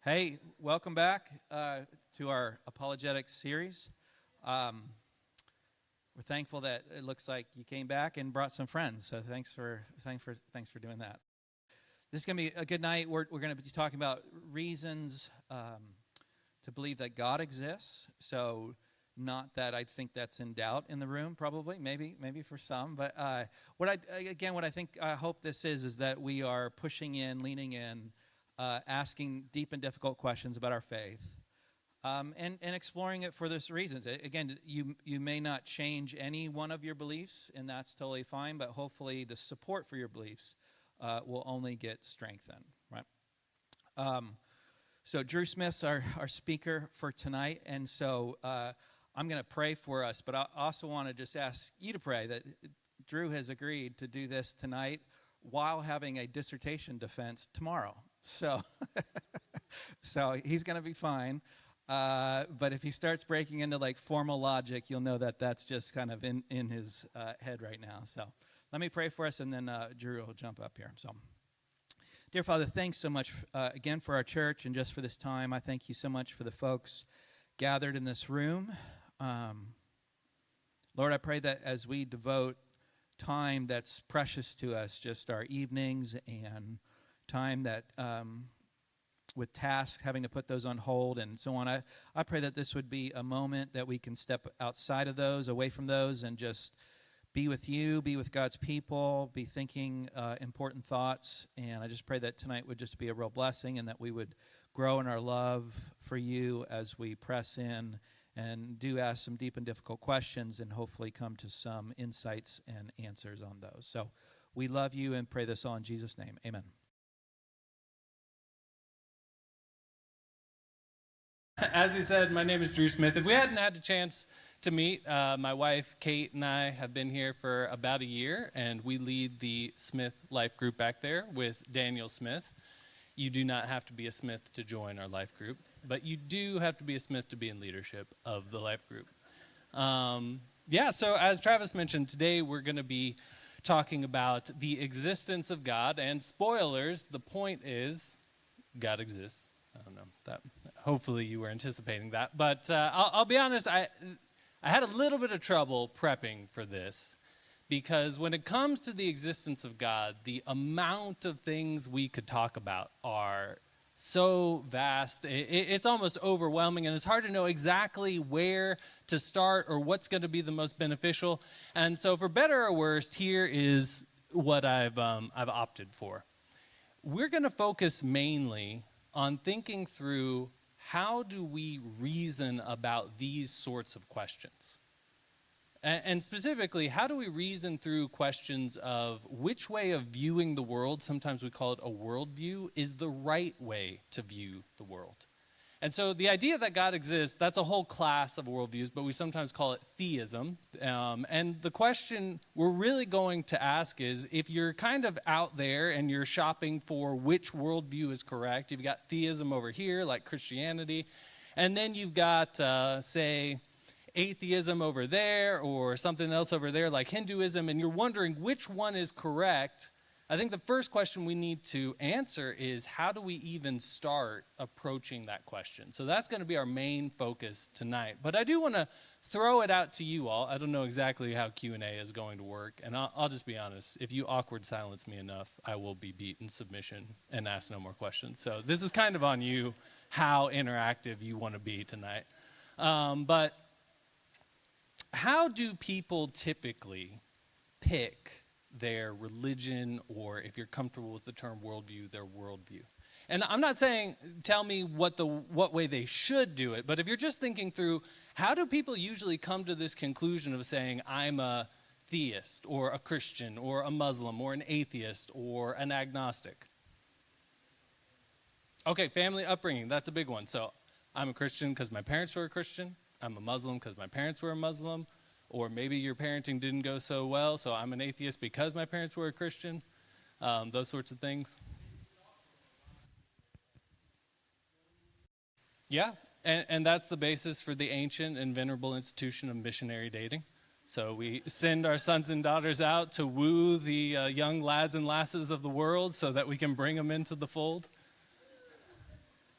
Hey, welcome back to our Apologetics series. We're thankful that it looks like you came back and brought some friends. So thanks for doing that. This is going to be a good night. We're going to be talking about reasons to believe that God exists. So not that I think that's in doubt in the room, probably, maybe for some. But what I hope this is that we are pushing in, leaning in, asking deep and difficult questions about our faith, and exploring it for those reasons. Again, you may not change any one of your beliefs, and that's totally fine, but hopefully the support for your beliefs will only get strengthened, right? So Drew Smith's our speaker for tonight, and so I'm going to pray for us, but I also want to just ask you to pray that Drew has agreed to do this tonight while having a dissertation defense tomorrow. So he's going to be fine. But if he starts breaking into like formal logic, you'll know that that's just kind of in his head right now. So let me pray for us, and then Drew will jump up here. So, dear Father, thanks so much again for our church and just for this time. I thank you so much for the folks gathered in this room. Lord, I pray that as we devote time that's precious to us, just our evenings and time that with tasks, having to put those on hold and so on, I pray that this would be a moment that we can step outside of those, away from those, and just be with you, be with God's people, be thinking important thoughts. And I just pray that tonight would just be a real blessing, and that we would grow in our love for you as we press in and do ask some deep and difficult questions, and hopefully come to some insights and answers on those. So we love you and pray this all in Jesus' name. Amen. As he said, my name is Drew Smith. If we hadn't had a chance to meet, my wife, Kate, and I have been here for about a year, and we lead the Smith Life Group back there with Daniel Smith. You do not have to be a Smith to join our life group, but you do have to be a Smith to be in leadership of the life group. So as Travis mentioned, today we're going to be talking about the existence of God, and spoilers, the point is God exists. I don't know that. Hopefully you were anticipating that, but I'll be honest. I had a little bit of trouble prepping for this, because when it comes to the existence of God, the amount of things we could talk about are so vast. It's almost overwhelming, and it's hard to know exactly where to start or what's going to be the most beneficial. And so, for better or worse, here is what I've opted for. We're going to focus mainly on thinking through how do we reason about these sorts of questions. And specifically, how do we reason through questions of which way of viewing the world, sometimes we call it a worldview, is the right way to view the world. And so the idea that God exists, that's a whole class of worldviews, but we sometimes call it theism. And the question we're really going to ask is, if you're kind of out there and you're shopping for which worldview is correct, you've got theism over here, like Christianity, and then you've got, say, atheism over there, or something else over there, like Hinduism, and you're wondering which one is correct. I think the first question we need to answer is, how do we even start approaching that question? So that's going to be our main focus tonight. But I do want to throw it out to you all. I don't know exactly how Q&A is going to work, and I'll just be honest. If you awkward silence me enough, I will be beat in submission and ask no more questions. So this is kind of on you, how interactive you want to be tonight. But how do people typically pick their religion, or if you're comfortable with the term worldview, their worldview? And I'm not saying tell me what way they should do it, but if you're just thinking through, how do people usually come to this conclusion of saying, I'm a theist, or a Christian, or a Muslim, or an atheist, or an agnostic? Okay, family upbringing, that's a big one. So I'm a Christian because my parents were a Christian. I'm a Muslim because my parents were a Muslim. Or maybe your parenting didn't go so well, so I'm an atheist because my parents were a Christian. Those sorts of things. Yeah, and that's the basis for the ancient and venerable institution of missionary dating. So we send our sons and daughters out to woo the young lads and lasses of the world so that we can bring them into the fold.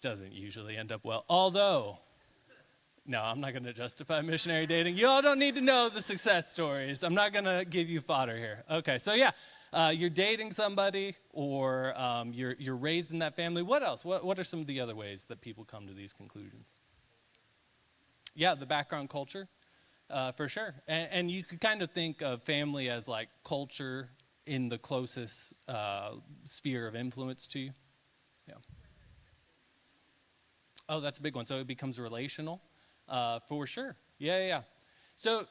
doesn't usually end up well. Although, no, I'm not going to justify missionary dating. You all don't need to know the success stories. I'm not going to give you fodder here. Okay, so yeah, you're dating somebody, or you're raised in that family. What else? What are some of the other ways that people come to these conclusions? Yeah, the background culture, for sure. And you could kind of think of family as like culture in the closest sphere of influence to you. Yeah. Oh, that's a big one. So it becomes relational. For sure. Yeah. So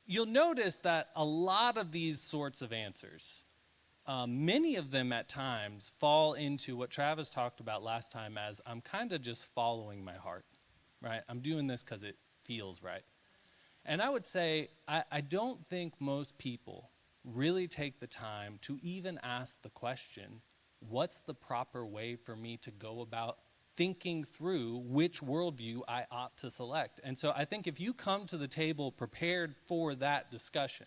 you'll notice that a lot of these sorts of answers, many of them at times fall into what Travis talked about last time as I'm kind of just following my heart, right? I'm doing this because it feels right. And I would say I don't think most people really take the time to even ask the question, what's the proper way for me to go about thinking through which worldview I ought to select? And so I think if you come to the table prepared for that discussion,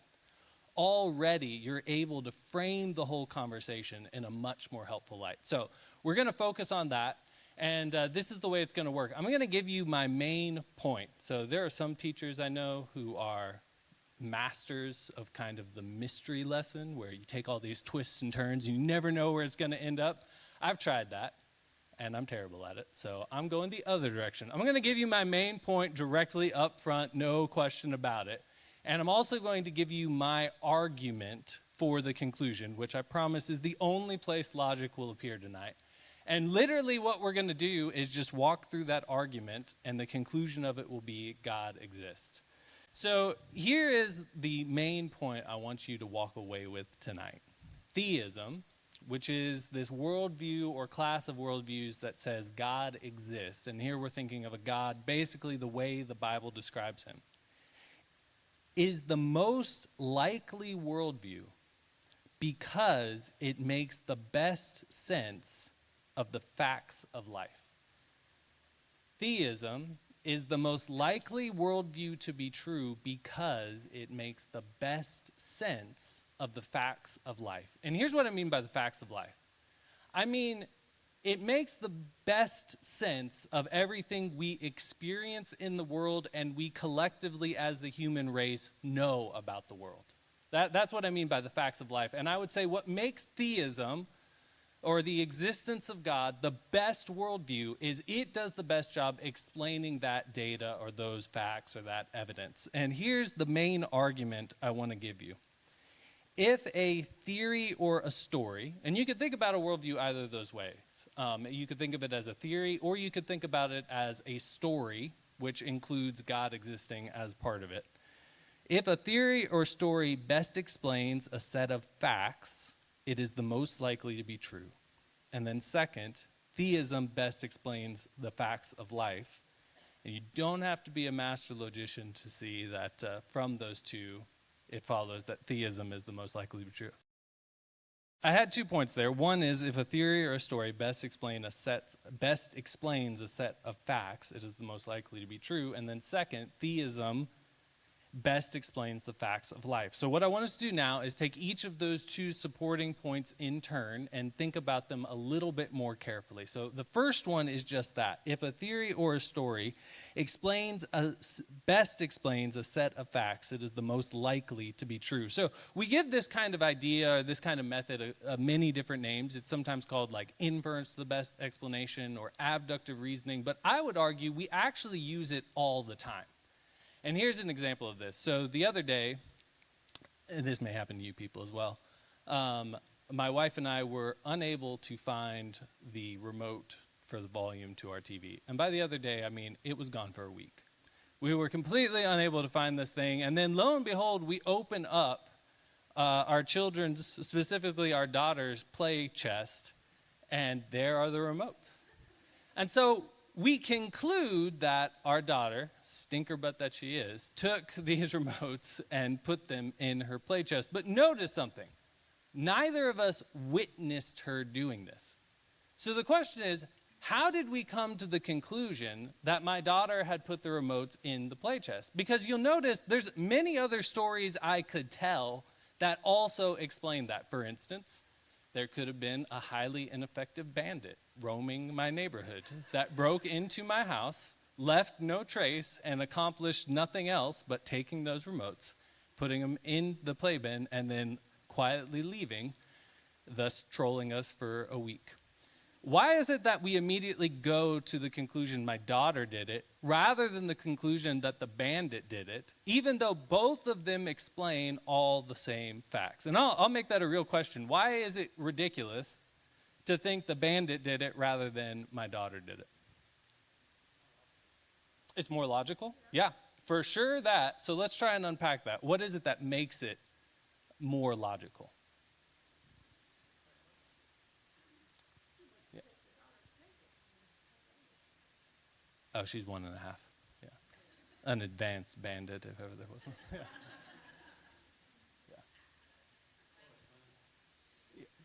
already you're able to frame the whole conversation in a much more helpful light. So we're going to focus on that, and this is the way it's going to work. I'm going to give you my main point. So there are some teachers I know who are masters of kind of the mystery lesson, where you take all these twists and turns and you never know where it's going to end up. I've tried that, and I'm terrible at it, so I'm going the other direction. I'm going to give you my main point directly up front, no question about it. And I'm also going to give you my argument for the conclusion, which I promise is the only place logic will appear tonight. And literally what we're going to do is just walk through that argument, and the conclusion of it will be God exists. So here is the main point I want you to walk away with tonight. Theism, which is this worldview or class of worldviews that says God exists. And here we're thinking of a God basically the way the Bible describes him, is the most likely worldview because it makes the best sense of the facts of life. Theism is the most likely worldview to be true because it makes the best sense of the facts of life. And here's what I mean by the facts of life. I mean, it makes the best sense of everything we experience in the world and we collectively as the human race know about the world. That's what I mean by the facts of life. And I would say what makes theism, or the existence of God, the best worldview is it does the best job explaining that data or those facts or that evidence. And here's the main argument I want to give you. If a theory or a story, and you could think about a worldview either of those ways. You could think of it as a theory, or you could think about it as a story, which includes God existing as part of it. If a theory or story best explains a set of facts, it is the most likely to be true. And then second, theism best explains the facts of life. And you don't have to be a master logician to see that from those two, it follows that theism is the most likely to be true. I had 2 points there. One is if a theory or a story best explains a set of facts, it is the most likely to be true. And then second, theism best explains the facts of life. So what I want us to do now is take each of those two supporting points in turn and think about them a little bit more carefully. So the first one is just that. If a theory or a story best explains a set of facts, it is the most likely to be true. So we give this kind of idea or this kind of method many different names. It's sometimes called like inference, the best explanation, or abductive reasoning. But I would argue we actually use it all the time. And here's an example of this. So the other day, and this may happen to you people as well, my wife and I were unable to find the remote for the volume to our TV. And by the other day, I mean, it was gone for a week. We were completely unable to find this thing. And then lo and behold, we open up our children's, specifically our daughter's play chest, and there are the remotes. And so we conclude that our daughter, stinker butt that she is, took these remotes and put them in her play chest. But notice something. Neither of us witnessed her doing this. So the question is, how did we come to the conclusion that my daughter had put the remotes in the play chest? Because you'll notice there's many other stories I could tell that also explain that. For instance, There could have been a highly ineffective bandit roaming my neighborhood that broke into my house, left no trace, and accomplished nothing else but taking those remotes, putting them in the playpen, and then quietly leaving, thus trolling us for a week. Why is it that we immediately go to the conclusion my daughter did it, rather than the conclusion that the bandit did it, even though both of them explain all the same facts? And I'll make that a real question. Why is it ridiculous to think the bandit did it rather than my daughter did it? It's more logical? Yeah, for sure that. So let's try and unpack that. What is it that makes it more logical? Yeah. Oh, she's 1.5. Yeah. An advanced bandit, if ever there was one. Yeah.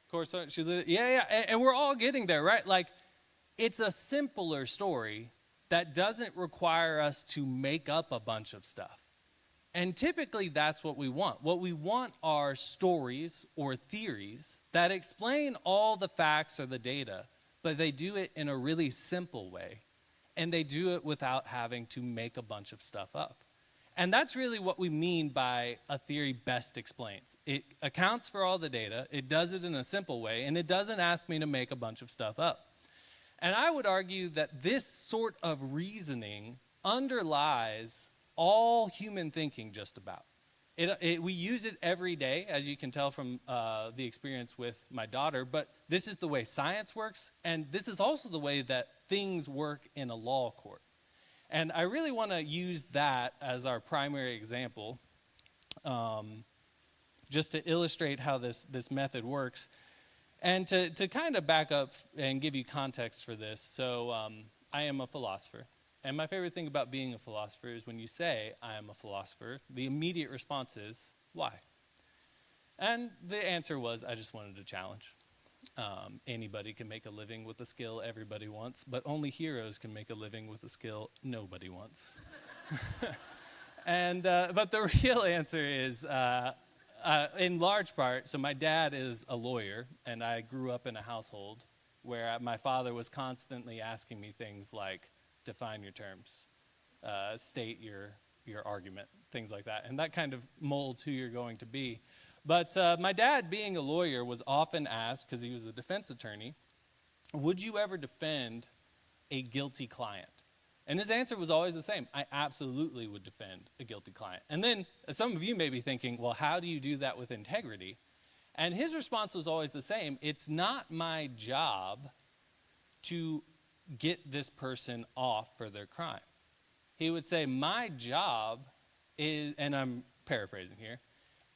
Of course, and we're all getting there, right? Like, it's a simpler story that doesn't require us to make up a bunch of stuff. And typically that's what we want. What we want are stories or theories that explain all the facts or the data, but they do it in a really simple way. And they do it without having to make a bunch of stuff up. And that's really what we mean by a theory best explains. It accounts for all the data, it does it in a simple way, and it doesn't ask me to make a bunch of stuff up. And I would argue that this sort of reasoning underlies all human thinking just about. We use it every day, as you can tell from the experience with my daughter, but this is the way science works, and this is also the way that things work in a law court. And I really want to use that as our primary example, just to illustrate how this method works. And to kind of back up and give you context for this, so I am a philosopher. And my favorite thing about being a philosopher is when you say, I am a philosopher, the immediate response is, why? And the answer was, I just wanted to challenge. Anybody can make a living with a skill everybody wants, but only heroes can make a living with a skill nobody wants. But the real answer is, in large part, so my dad is a lawyer, and I grew up in a household where my father was constantly asking me things like, define your terms, state your argument, things like that. And that kind of molds who you're going to be. But my dad, being a lawyer, was often asked, because he was a defense attorney, would you ever defend a guilty client? And his answer was always the same. I absolutely would defend a guilty client. And then some of you may be thinking, well, how do you do that with integrity? And his response was always the same. It's not my job to get this person off for their crime. He would say, my job is, and I'm paraphrasing here,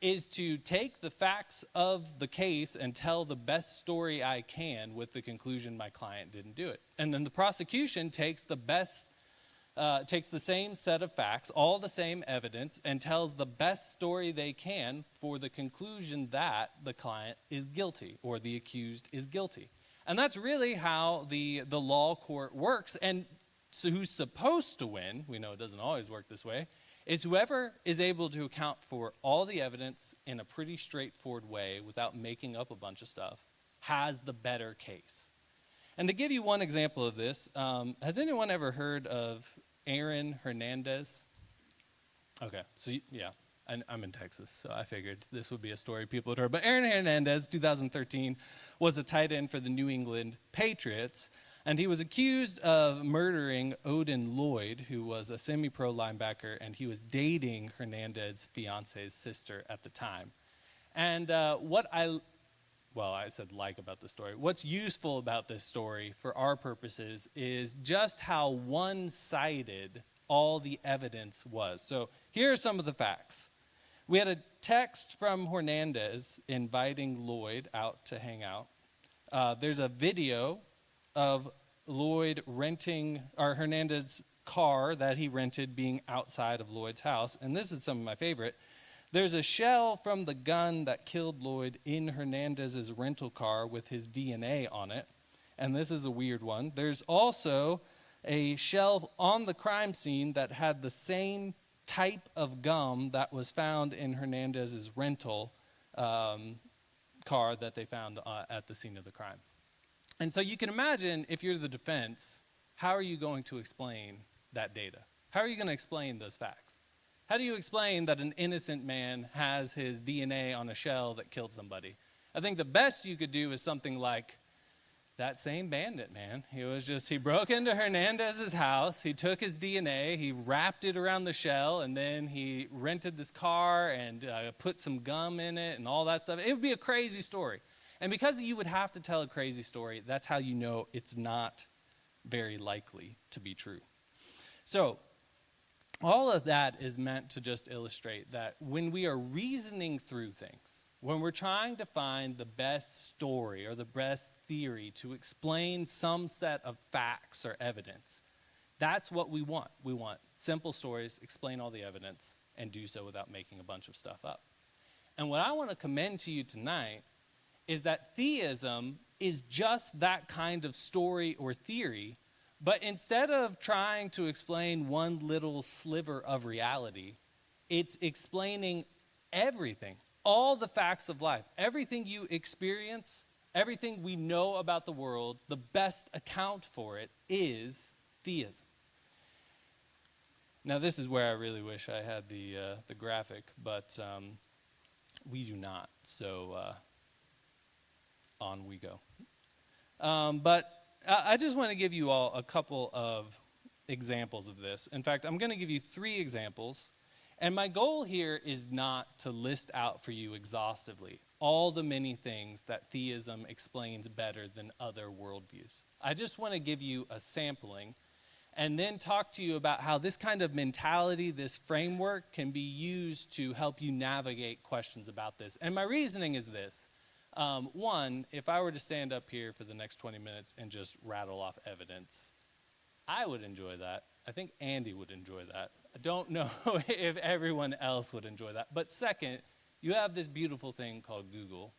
is to take the facts of the case and tell the best story I can with the conclusion my client didn't do it. And then the prosecution takes the same set of facts, all the same evidence, and tells the best story they can for the conclusion that the client is guilty or the accused is guilty. And that's really how the law court works. And so who's supposed to win, we know it doesn't always work this way, is whoever is able to account for all the evidence in a pretty straightforward way without making up a bunch of stuff has the better case. And to give you one example of this, has anyone ever heard of Aaron Hernandez? Okay, so yeah, I'm in Texas, so I figured this would be a story people had heard. But Aaron Hernandez, 2013, was a tight end for the New England Patriots. And he was accused of murdering Odin Lloyd, who was a semi-pro linebacker, and he was dating Hernandez's fiance's sister at the time. And I said like about the story. What's useful about this story for our purposes is just how one-sided all the evidence was. So here are some of the facts. We had a text from Hernandez inviting Lloyd out to hang out. There's a video of Lloyd renting, or Hernandez's car that he rented being outside of Lloyd's house. And this is some of my favorite. There's a shell from the gun that killed Lloyd in Hernandez's rental car with his DNA on it. And this is a weird one. There's also a shell on the crime scene that had the same type of gum that was found in Hernandez's rental car that they found at the scene of the crime. And so you can imagine, if you're the defense, how are you going to explain that data? How are you going to explain those facts? How do you explain that an innocent man has his DNA on a shell that killed somebody? I think the best you could do is something like, that same bandit, man. He broke into Hernandez's house, he took his DNA, he wrapped it around the shell, and then he rented this car and put some gum in it and all that stuff. It would be a crazy story. And because you would have to tell a crazy story, that's how you know it's not very likely to be true. So, all of that is meant to just illustrate that when we are reasoning through things, when we're trying to find the best story or the best theory to explain some set of facts or evidence, that's what we want. We want simple stories, explain all the evidence, and do so without making a bunch of stuff up. And what I want to commend to you tonight is that theism is just that kind of story or theory, but instead of trying to explain one little sliver of reality, it's explaining everything. All the facts of life, everything you experience, everything we know about the world, the best account for it is theism. Now, this is where I really wish I had the graphic, but we do not. So on we go. But I just want to give you all a couple of examples of this. In fact, I'm going to give you 3 examples. And my goal here is not to list out for you exhaustively all the many things that theism explains better than other worldviews. I just want to give you a sampling and then talk to you about how this kind of mentality, this framework, can be used to help you navigate questions about this. And my reasoning is this. One, if I were to stand up here for the next 20 minutes and just rattle off evidence, I would enjoy that. I think Andy would enjoy that. I don't know if everyone else would enjoy that. But second, you have this beautiful thing called Google.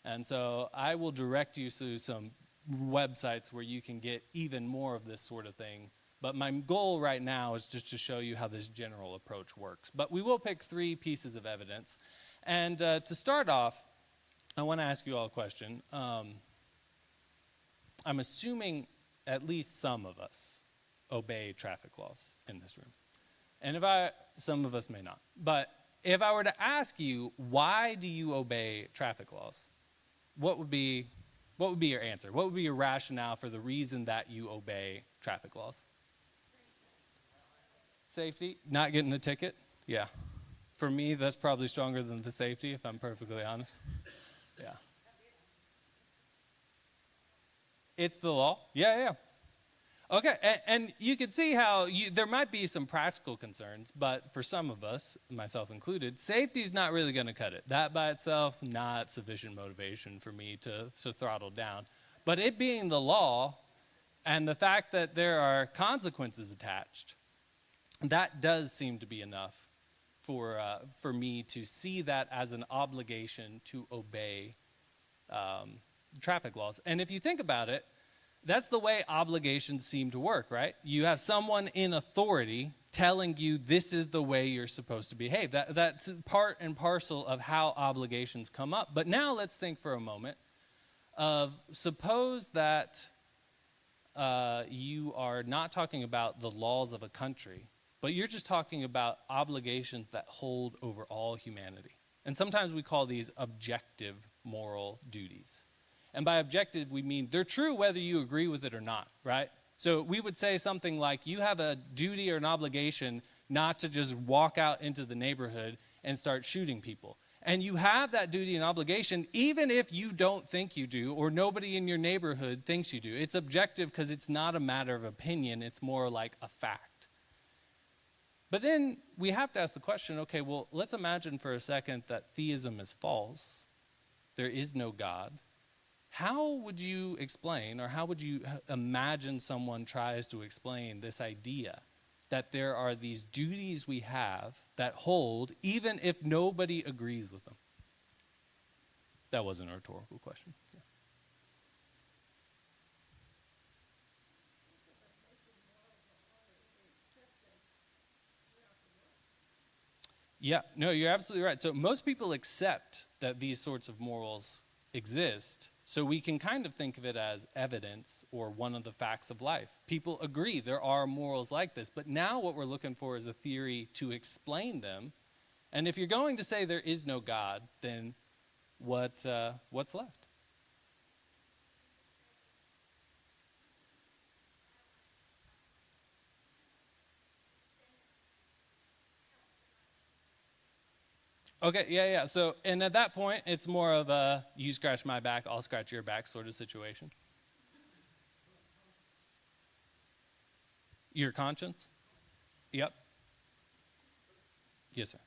And so I will direct you to some websites where you can get even more of this sort of thing. But my goal right now is just to show you how this general approach works. But we will pick 3 pieces of evidence. And to start off, I want to ask you all a question. I'm assuming at least some of us obey traffic laws in this room. And some of us may not. But if I were to ask you, why do you obey traffic laws? What would be your answer? What would be your rationale for the reason that you obey traffic laws? Safety? Not getting a ticket? Yeah. For me, that's probably stronger than the safety, if I'm perfectly honest. Yeah. It's the law? Yeah. Okay, and you can see how there might be some practical concerns, but for some of us, myself included, safety is not really going to cut it. That by itself, not sufficient motivation for me to throttle down. But it being the law and the fact that there are consequences attached, that does seem to be enough for me to see that as an obligation to obey traffic laws. And if you think about it, that's the way obligations seem to work, right? You have someone in authority telling you this is the way you're supposed to behave. That's part and parcel of how obligations come up. But now let's think for a moment of suppose that you are not talking about the laws of a country, but you're just talking about obligations that hold over all humanity. And sometimes we call these objective moral duties. And by objective, we mean they're true whether you agree with it or not, right? So we would say something like you have a duty or an obligation not to just walk out into the neighborhood and start shooting people. And you have that duty and obligation even if you don't think you do or nobody in your neighborhood thinks you do. It's objective because it's not a matter of opinion. It's more like a fact. But then we have to ask the question, okay, well, let's imagine for a second that theism is false. There is no God. How would you explain, or how would you imagine someone tries to explain this idea that there are these duties we have that hold even if nobody agrees with them? That wasn't a rhetorical question. Yeah, no, you're absolutely right. So most people accept that these sorts of morals exist. So we can kind of think of it as evidence or one of the facts of life. People agree there are morals like this, but now what we're looking for is a theory to explain them. And if you're going to say there is no God, then what's left? Okay, yeah. So, and at that point, it's more of a you scratch my back, I'll scratch your back sort of situation. Your conscience? Yep. Yes, sir.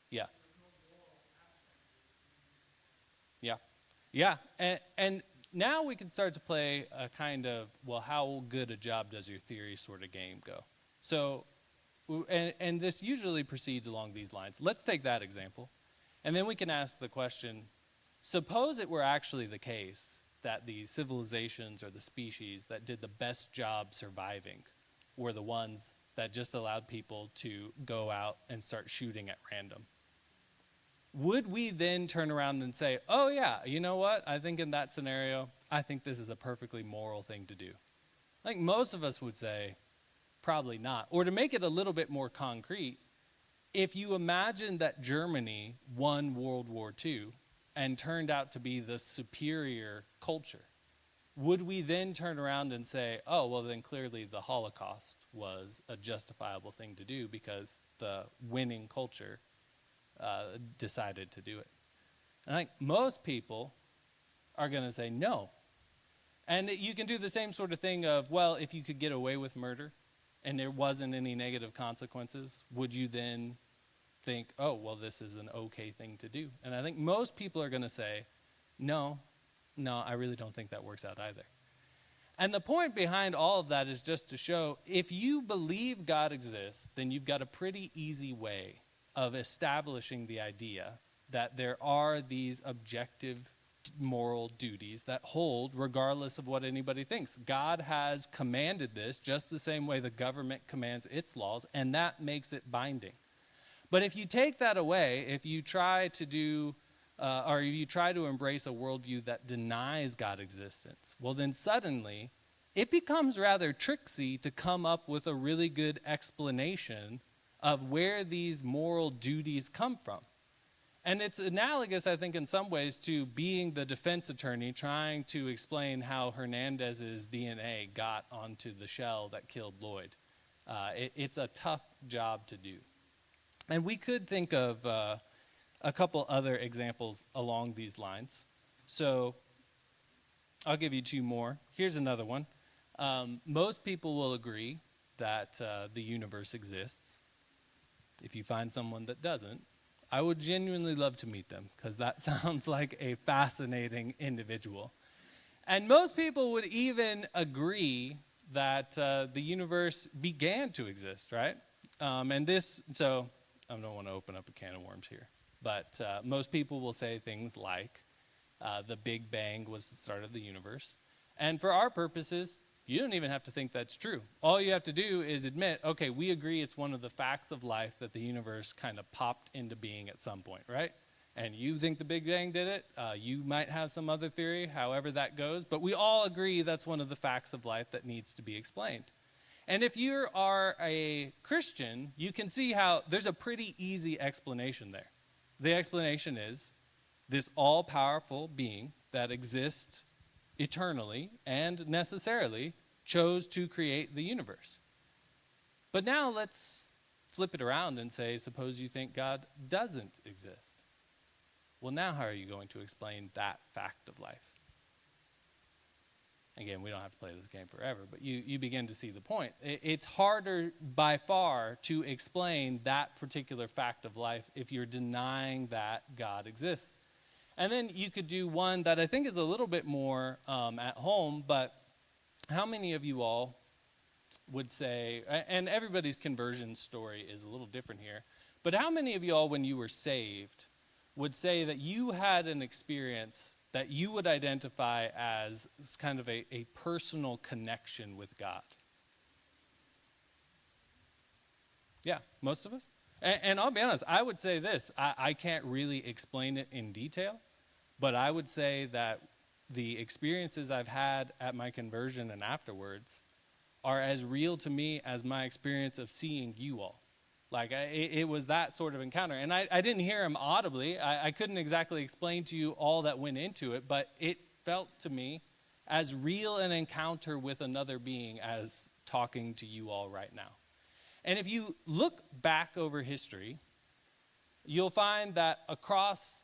Yeah. Yeah. Yeah. And now we can start to play a kind of, well, how good a job does your theory sort of game go? So, and this usually proceeds along these lines. Let's take that example. And then we can ask the question, suppose it were actually the case that the civilizations or the species that did the best job surviving were the ones that just allowed people to go out and start shooting at random. Would we then turn around and say, oh yeah, you know what? I think in that scenario, I think this is a perfectly moral thing to do. I think most of us would say, probably not. Or to make it a little bit more concrete, if you imagine that Germany won World War II and turned out to be the superior culture, would we then turn around and say, oh, well, then clearly the Holocaust was a justifiable thing to do because the winning culture decided to do it? And I think most people are going to say no. And you can do the same sort of thing of, well, if you could get away with murder and there wasn't any negative consequences, would you then think, oh, well, this is an okay thing to do? And I think most people are going to say, no, I really don't think that works out either. And the point behind all of that is just to show, if you believe God exists, then you've got a pretty easy way of establishing the idea that there are these objective moral duties that hold regardless of what anybody thinks. God has commanded this just the same way the government commands its laws, and that makes it binding. But if you take that away, if you try to do, or you try to embrace a worldview that denies God's existence, well then suddenly it becomes rather tricksy to come up with a really good explanation of where these moral duties come from. And it's analogous, I think, in some ways to being the defense attorney trying to explain how Hernandez's DNA got onto the shell that killed Lloyd. It's a tough job to do. And we could think of a couple other examples along these lines. So I'll give you two more. Here's another one. Most people will agree that the universe exists. If you find someone that doesn't, I would genuinely love to meet them because that sounds like a fascinating individual. And most people would even agree that the universe began to exist, right? So I don't want to open up a can of worms here, but most people will say things like the Big Bang was the start of the universe. And for our purposes, you don't even have to think that's true. All you have to do is admit, okay, we agree it's one of the facts of life that the universe kind of popped into being at some point, right? And you think the Big Bang did it. You might have some other theory, however that goes. But we all agree that's one of the facts of life that needs to be explained. And if you are a Christian, you can see how there's a pretty easy explanation there. The explanation is this all-powerful being that exists eternally and necessarily chose to create the universe. But now let's flip it around and say, suppose you think God doesn't exist. Well, now how are you going to explain that fact of life? Again, we don't have to play this game forever, but you begin to see the point. It's harder by far to explain that particular fact of life if you're denying that God exists. And then you could do one that I think is a little bit more at home, but how many of you all would say, and everybody's conversion story is a little different here, but how many of you all when you were saved would say that you had an experience that you would identify as kind of a personal connection with God? Yeah, most of us. And I'll be honest, I would say this. I can't really explain it in detail, but I would say that the experiences I've had at my conversion and afterwards are as real to me as my experience of seeing you all. Like, it was that sort of encounter. And I didn't hear him audibly. I couldn't exactly explain to you all that went into it, but it felt to me as real an encounter with another being as talking to you all right now. And if you look back over history, you'll find that across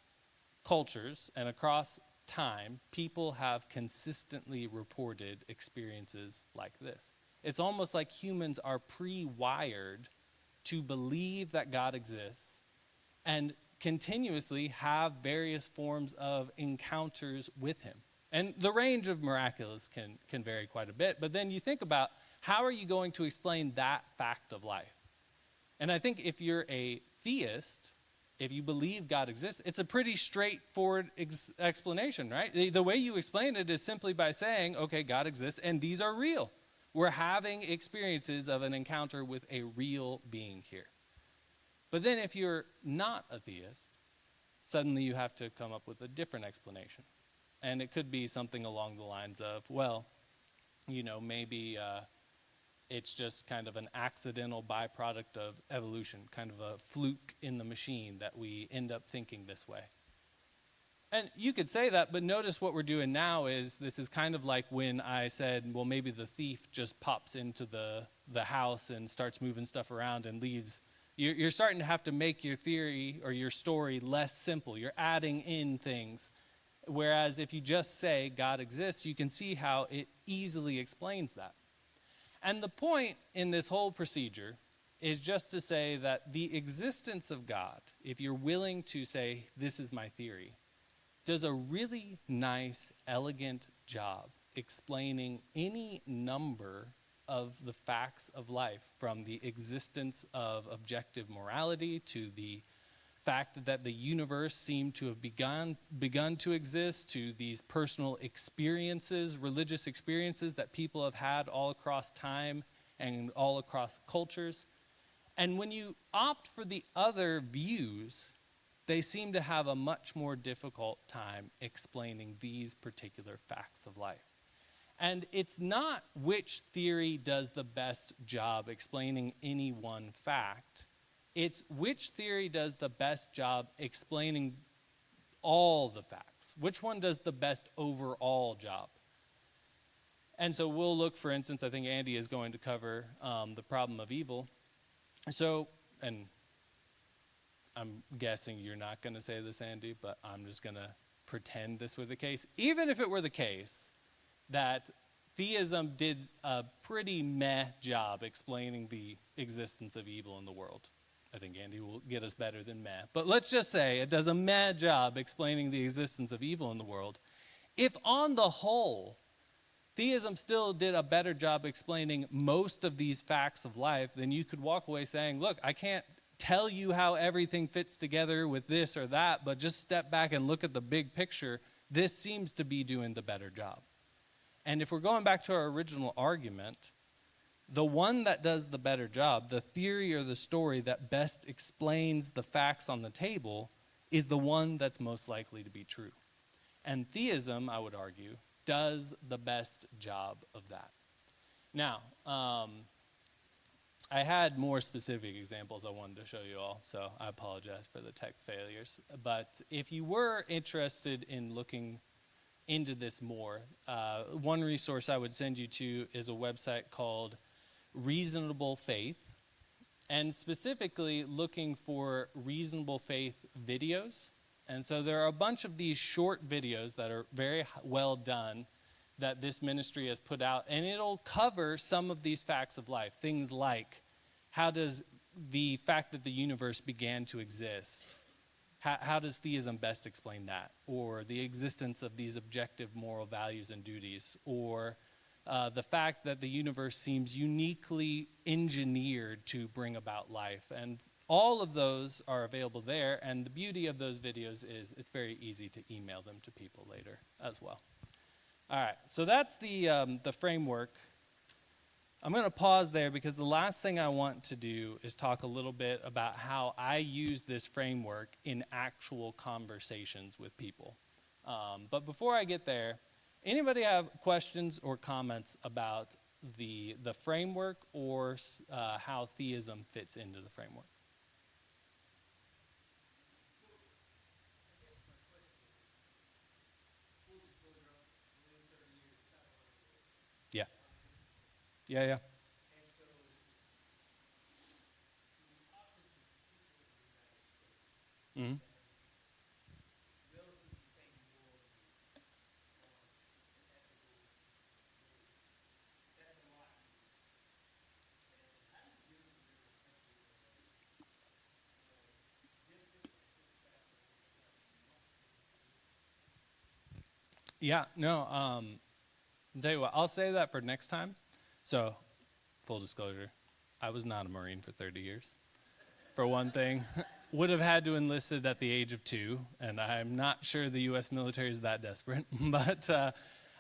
cultures and across time, people have consistently reported experiences like this. It's almost like humans are pre-wired to believe that God exists and continuously have various forms of encounters with him. And the range of miraculous can vary quite a bit, but then you think about, how are you going to explain that fact of life? And I think if you're a theist, if you believe God exists, it's a pretty straightforward explanation, right? The way you explain it is simply by saying, okay, God exists and these are real. We're having experiences of an encounter with a real being here. But then if you're not a theist, suddenly you have to come up with a different explanation. And it could be something along the lines of, well, maybe it's just kind of an accidental byproduct of evolution, kind of a fluke in the machine that we end up thinking this way. And you could say that, but notice what we're doing now is, this is kind of like when I said, well, maybe the thief just pops into the house and starts moving stuff around and leaves. You're starting to have to make your theory or your story less simple. You're adding in things. Whereas if you just say God exists, you can see how it easily explains that. And the point in this whole procedure is just to say that the existence of God, if you're willing to say, this is my theory, does a really nice, elegant job explaining any number of the facts of life, from the existence of objective morality to the fact that the universe seemed to have begun to exist, to these personal experiences, religious experiences that people have had all across time and all across cultures. And when you opt for the other views, they seem to have a much more difficult time explaining these particular facts of life. And it's not which theory does the best job explaining any one fact. It's which theory does the best job explaining all the facts. Which one does the best overall job? And so we'll look, for instance, I think Andy is going to cover the problem of evil. So, and I'm guessing you're not going to say this, Andy, but I'm just going to pretend this were the case. Even if it were the case that theism did a pretty meh job explaining the existence of evil in the world. I think Andy will get us better than meh. But let's just say it does a meh job explaining the existence of evil in the world. If on the whole, theism still did a better job explaining most of these facts of life, then you could walk away saying, look, I can't tell you how everything fits together with this or that, but just step back and look at the big picture. This seems to be doing the better job. And if we're going back to our original argument, the one that does the better job, the theory or the story that best explains the facts on the table, is the one that's most likely to be true. And theism, I would argue, does the best job of that. Now, I had more specific examples I wanted to show you all, so I apologize for the tech failures. But if you were interested in looking into this more, one resource I would send you to is a website called Reasonable Faith, and specifically looking for reasonable faith videos. And so there are a bunch of these short videos that are very well done that this ministry has put out, and it'll cover some of these facts of life. Things like, how does the fact that the universe began to exist, how does theism best explain that? Or the existence of these objective moral values and duties, or the fact that the universe seems uniquely engineered to bring about life. And all of those are available there. And the beauty of those videos is it's very easy to email them to people later as well. All right, so that's the framework. I'm going to pause there because the last thing I want to do is talk a little bit about how I use this framework in actual conversations with people. But before I get there, anybody have questions or comments about the framework or how theism fits into the framework? Yeah. Yeah, yeah. Mm-hmm. Yeah, no, I'll tell you what, I'll say that for next time. So, full disclosure, I was not a Marine for 30 years. For one thing, would have had to enlisted at the age of 2, and I'm not sure the U.S. military is that desperate. But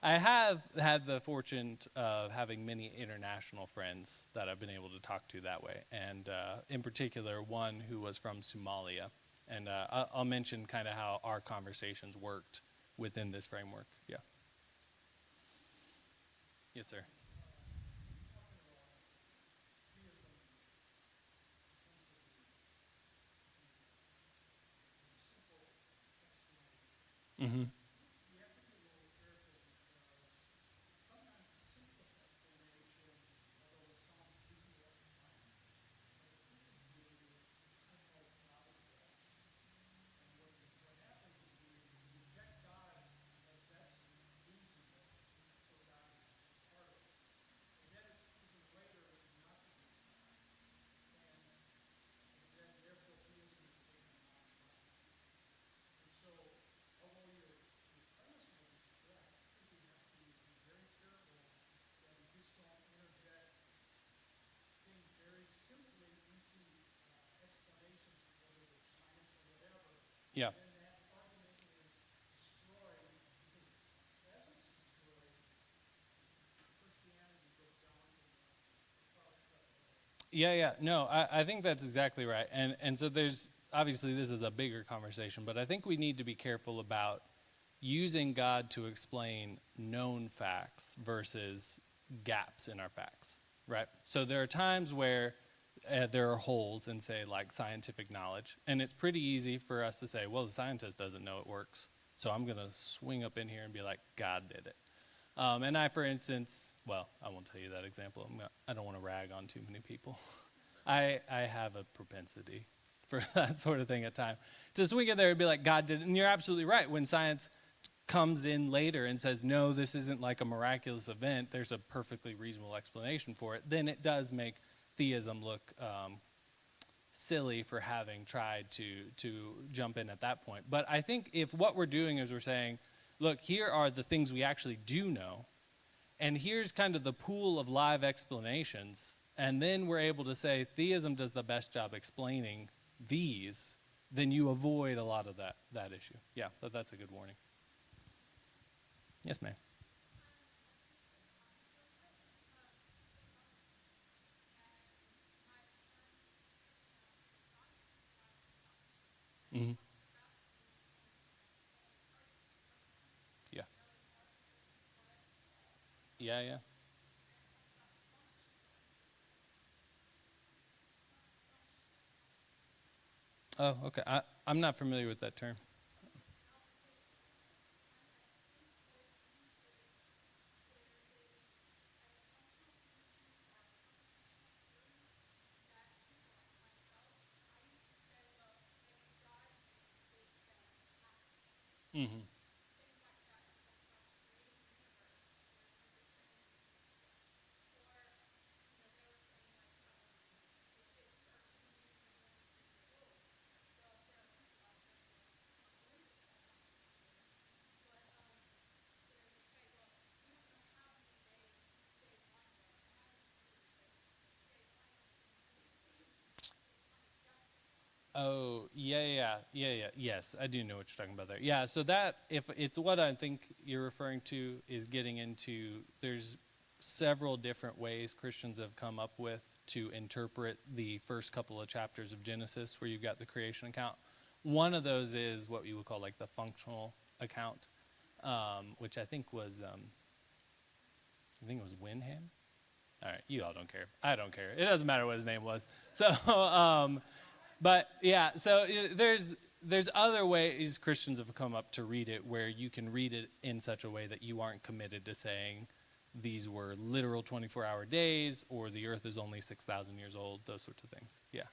I have had the fortune of having many international friends that I've been able to talk to that way, and in particular, one who was from Somalia. And I'll mention kind of how our conversations worked within this framework. Yeah. Yes, sir. Mm-hmm. Yeah. Yeah, yeah. No, I think that's exactly right. And so there's obviously this is a bigger conversation, but I think we need to be careful about using God to explain known facts versus gaps in our facts, right? So there are times where there are holes in, say, like scientific knowledge, and it's pretty easy for us to say, well, the scientist doesn't know it works, so I'm going to swing up in here and be like, God did it. And I, for instance, well, I won't tell you that example. I don't want to rag on too many people. I have a propensity for that sort of thing at times. To swing in there and be like, God did it. And you're absolutely right. When science comes in later and says, no, this isn't like a miraculous event, there's a perfectly reasonable explanation for it, then it does make theism look silly for having tried to jump in at that point. But I think if what we're doing is we're saying, look, here are the things we actually do know, and here's kind of the pool of live explanations, and then we're able to say theism does the best job explaining these, then you avoid a lot of that issue. Yeah, that's a good warning. Yes, ma'am. Mm-hmm. Yeah. Yeah, yeah. Oh, okay. I'm not familiar with that term. Mm-hmm. Oh, yes, I do know what you're talking about there. Yeah, so that, if it's what I think you're referring to, is getting into, there's several different ways Christians have come up with to interpret the first couple of chapters of Genesis, where you've got the creation account. One of those is what you would call like the functional account, which I think it was Winham. All right, you all don't care. I don't care. It doesn't matter what his name was. So, but yeah, so there's other ways Christians have come up to read it, where you can read it in such a way that you aren't committed to saying these were literal 24-hour days, or the earth is only 6,000 years old, those sorts of things. Yeah.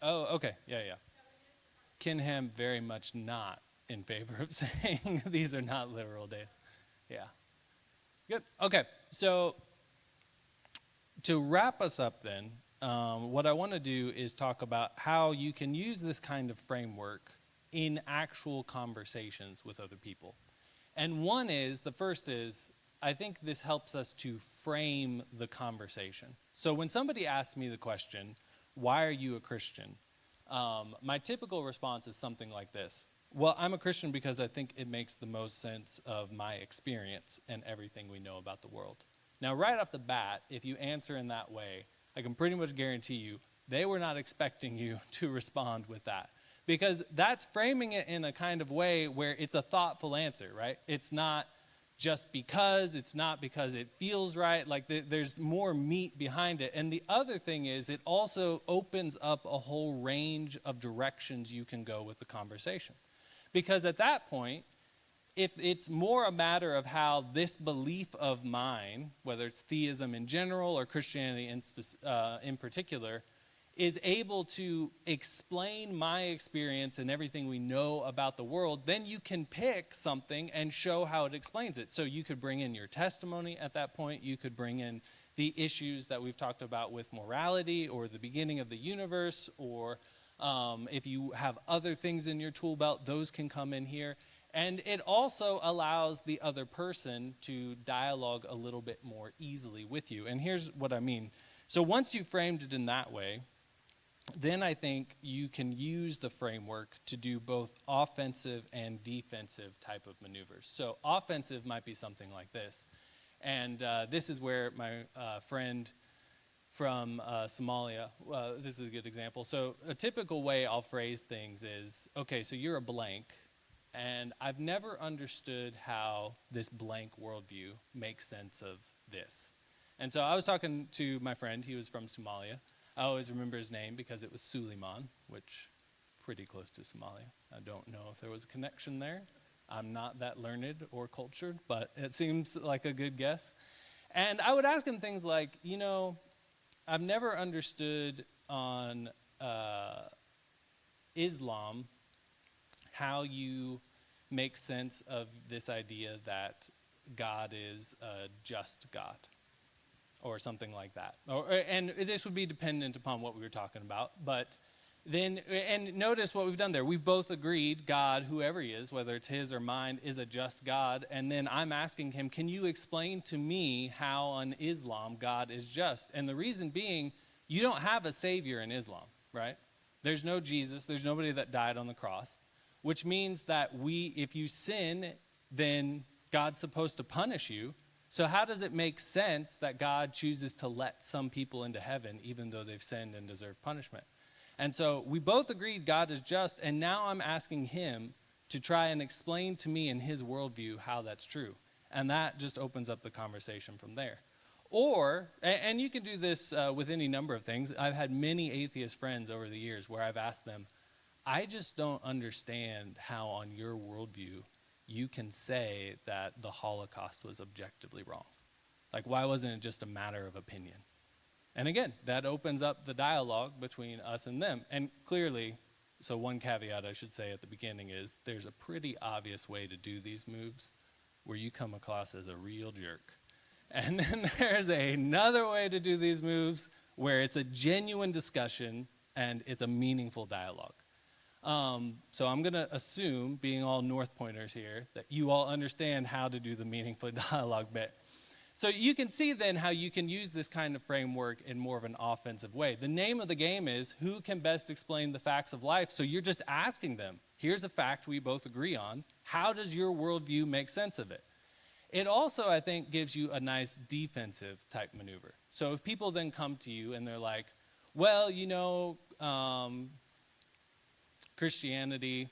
Oh, okay. Yeah. Kinham very much not in favor of saying these are not literal days. Yeah. Good. Okay. So to wrap us up then, what I want to do is talk about how you can use this kind of framework in actual conversations with other people. And the first is, I think this helps us to frame the conversation. So when somebody asks me the question, why are you a Christian? My typical response is something like this. Well, I'm a Christian because I think it makes the most sense of my experience and everything we know about the world. Now, right off the bat, if you answer in that way, I can pretty much guarantee you they were not expecting you to respond with that. Because that's framing it in a kind of way where it's a thoughtful answer, right? It's not just because, it's not because it feels right. Like there's more meat behind it. And the other thing is, it also opens up a whole range of directions you can go with the conversation. Because at that point, if it's more a matter of how this belief of mine, whether it's theism in general or Christianity in particular, is able to explain my experience and everything we know about the world, then you can pick something and show how it explains it. So you could bring in your testimony at that point. You could bring in the issues that we've talked about with morality or the beginning of the universe, or if you have other things in your tool belt, those can come in here. And it also allows the other person to dialogue a little bit more easily with you. And here's what I mean. So once you framed it in that way, then I think you can use the framework to do both offensive and defensive type of maneuvers. So offensive might be something like this. And this is where my friend from Somalia, this is a good example. So a typical way I'll phrase things is, okay, so you're a blank, and I've never understood how this blank worldview makes sense of this. And so I was talking to my friend. He was from Somalia. I always remember his name because it was Suleiman, which pretty close to Somalia. I don't know if there was a connection there. I'm not that learned or cultured, but it seems like a good guess. And I would ask him things like, I've never understood on Islam how you make sense of this idea that God is a just God, or something like that. And this would be dependent upon what we were talking about. But then, and notice what we've done there. We've both agreed God, whoever he is, whether it's his or mine, is a just God. And then I'm asking him, can you explain to me how on Islam God is just? And the reason being, you don't have a savior in Islam, right? There's no Jesus. There's nobody that died on the cross, which means that if you sin, then God's supposed to punish you. So how does it make sense that God chooses to let some people into heaven even though they've sinned and deserve punishment? And so we both agreed God is just, and now I'm asking him to try and explain to me in his worldview how that's true. And that just opens up the conversation from there. Or, and you can do this with any number of things. I've had many atheist friends over the years where I've asked them, I just don't understand how on your worldview you can say that the Holocaust was objectively wrong. Like, why wasn't it just a matter of opinion? And again, that opens up the dialogue between us and them. And clearly, so one caveat I should say at the beginning is there's a pretty obvious way to do these moves where you come across as a real jerk. And then there's another way to do these moves where it's a genuine discussion and it's a meaningful dialogue. So I'm going to assume, being all NorthPointers here, that you all understand how to do the meaningful dialogue bit. So you can see then how you can use this kind of framework in more of an offensive way. The name of the game is who can best explain the facts of life. So you're just asking them, here's a fact we both agree on. How does your worldview make sense of it? It also, I think, gives you a nice defensive type maneuver. So if people then come to you and they're like, well, Christianity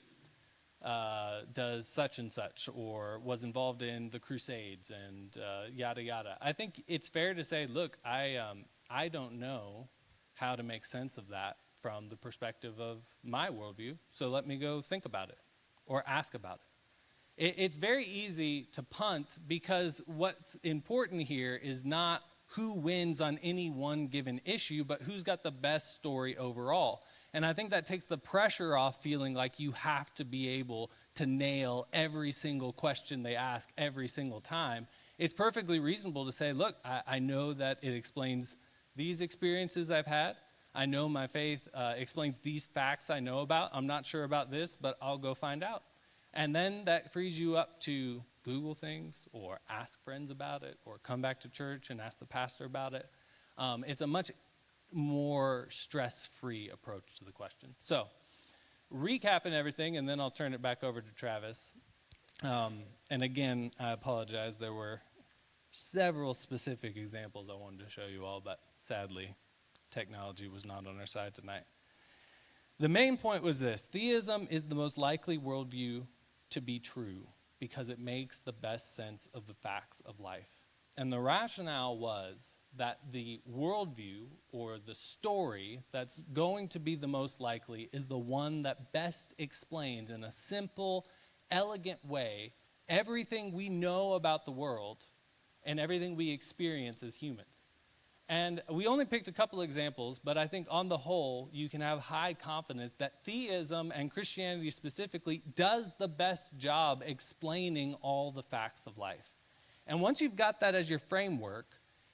does such and such, or was involved in the Crusades and yada yada. I think it's fair to say, look, I don't know how to make sense of that from the perspective of my worldview, so let me go think about it or ask about it. It's very easy to punt because what's important here is not who wins on any one given issue, but who's got the best story overall. And I think that takes the pressure off feeling like you have to be able to nail every single question they ask every single time. It's perfectly reasonable to say, look, I know that it explains these experiences I've had. I know my faith explains these facts I know about. I'm not sure about this, but I'll go find out. And then that frees you up to Google things or ask friends about it or come back to church and ask the pastor about it. It's a much more stress-free approach to the question. So, recapping everything, and then I'll turn it back over to Travis. And again, I apologize. There were several specific examples I wanted to show you all, but sadly, technology was not on our side tonight. The main point was this: theism is the most likely worldview to be true because it makes the best sense of the facts of life. And the rationale was that the worldview or the story that's going to be the most likely is the one that best explains in a simple, elegant way everything we know about the world and everything we experience as humans. And we only picked a couple examples, but I think on the whole, you can have high confidence that theism, and Christianity specifically, does the best job explaining all the facts of life. And once you've got that as your framework,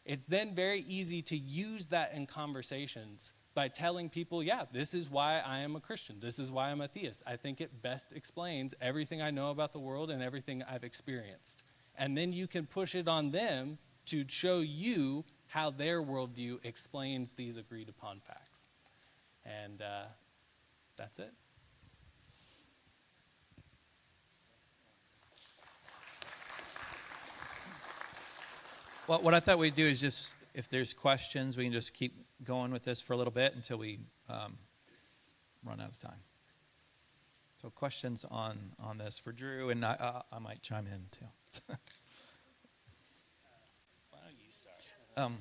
it's then very easy to use that in conversations by telling people, yeah, this is why I am a Christian. This is why I'm a theist. I think it best explains everything I know about the world and everything I've experienced. And then you can push it on them to show you how their worldview explains these agreed upon facts. And that's it. Well, what I thought we'd do is just, if there's questions, we can just keep going with this for a little bit until we run out of time. So questions on this for Drew, and I might chime in too. Why don't you start?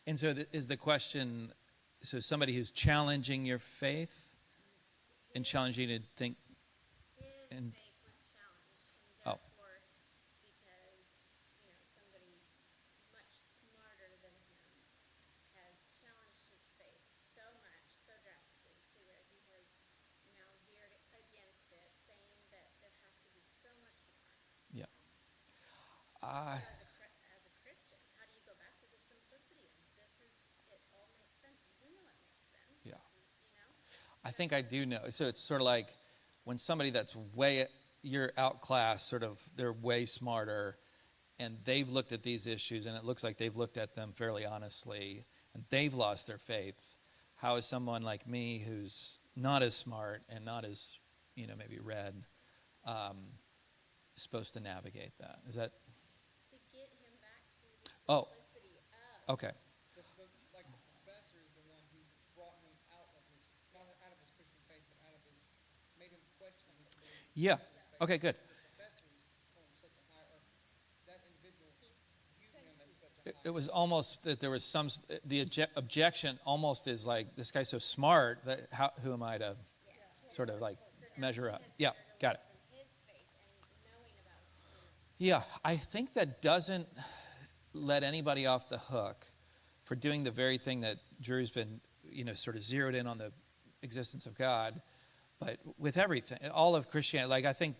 And so is the question, so somebody who's challenging your faith and challenging you to think. And faith was challenged, and therefore, because somebody much smarter than him has challenged his faith so much, so drastically to where he has now veered against it, saying that there has to be so much more. Yeah. As a Christian, how do you go back to the simplicity of it all makes sense? You know it makes sense. Yeah. This is. I think I do know. So it's sort of like when somebody that's you're outclassed, sort of, they're way smarter, and they've looked at these issues, and it looks like they've looked at them fairly honestly, and they've lost their faith. How is someone like me, who's not as smart and not as, maybe read, supposed to navigate that? Is that? To get him back to the simplicity of. Okay. But like the professor is the one who brought him out of his, not out of his Christian faith, but made him question his belief. Yeah. Okay, good. The professor's told him such a high, or that individual viewed him as such a high. It was almost that there was the objection almost is like, this guy's so smart that who am I to sort of like measure up? Yeah, got it. His faith and knowing about Yeah, I think that doesn't let anybody off the hook for doing the very thing that Drew's been, sort of zeroed in on the existence of God, but with everything, all of Christianity. Like, I think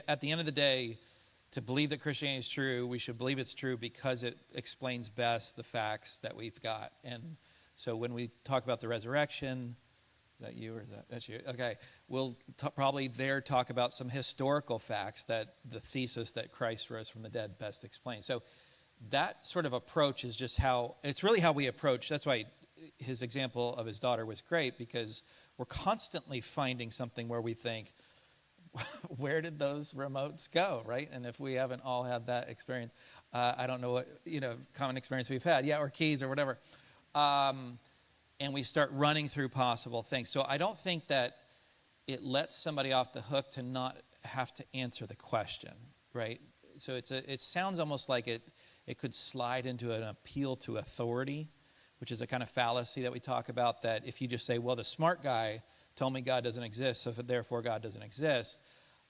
at the end of the day, to believe that Christianity is true, we should believe it's true because it explains best the facts that we've got. And so when we talk about the resurrection, is that you or is that's you? Okay, we'll probably there talk about some historical facts that the thesis that Christ rose from the dead best explains. So that sort of approach is just how, it's really how we approach. That's why his example of his daughter was great, because we're constantly finding something where we think, where did those remotes go, right? And if we haven't all had that experience, I don't know what, common experience we've had, or keys or whatever. And we start running through possible things. So I don't think that it lets somebody off the hook to not have to answer the question, right? So it sounds almost like it could slide into an appeal to authority, which is a kind of fallacy that we talk about, that if you just say, well, the smart guy told me God doesn't exist, so therefore God doesn't exist,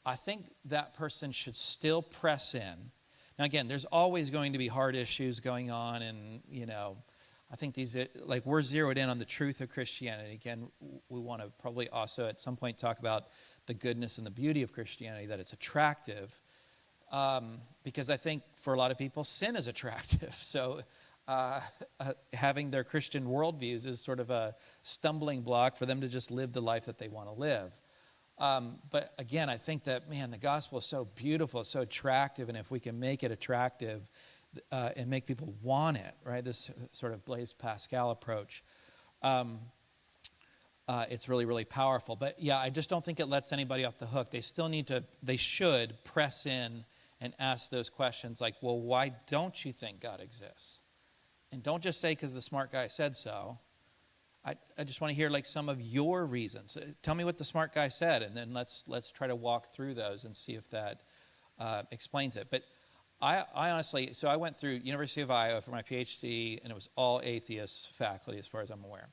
I think that person should still press in. Now, again, there's always going to be hard issues going on, and, I think we're zeroed in on the truth of Christianity. Again, we want to probably also at some point talk about the goodness and the beauty of Christianity, that it's attractive, because I think for a lot of people, sin is attractive. So having their Christian worldviews is sort of a stumbling block for them to just live the life that they want to live. But again, I think that, the gospel is so beautiful, so attractive, and if we can make it attractive and make people want it, right? This sort of Blaise Pascal approach, it's really, really powerful. But I just don't think it lets anybody off the hook. They should press in and ask those questions like, well, why don't you think God exists? And don't just say because the smart guy said so. I just want to hear some of your reasons. Tell me what the smart guy said, and then let's try to walk through those and see if that explains it. But I honestly, so I went through University of Iowa for my PhD, and it was all atheist faculty as far as I'm aware.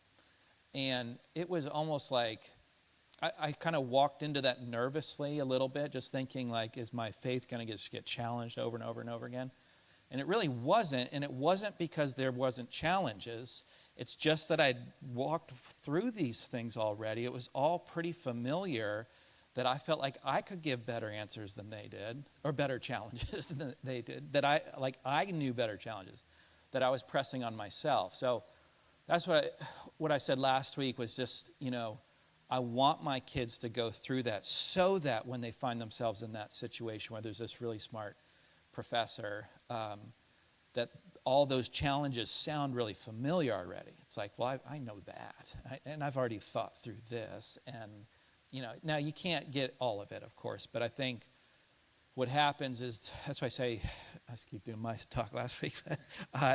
And it was almost like I kind of walked into that nervously a little bit, just thinking is my faith going to get challenged over and over and over again? And it really wasn't, and it wasn't because there wasn't challenges. It's just that I'd walked through these things already. It was all pretty familiar, that I felt like I could give better answers than they did, or better challenges than they did, that I knew better challenges, that I was pressing on myself. So that's what I said last week was just, I want my kids to go through that, so that when they find themselves in that situation where there's this really smart professor, that all those challenges sound really familiar already. It's like, well, I know that, and I've already thought through this, and now you can't get all of it, of course, but I think what happens is, that's why I say, I keep doing my talk last week, but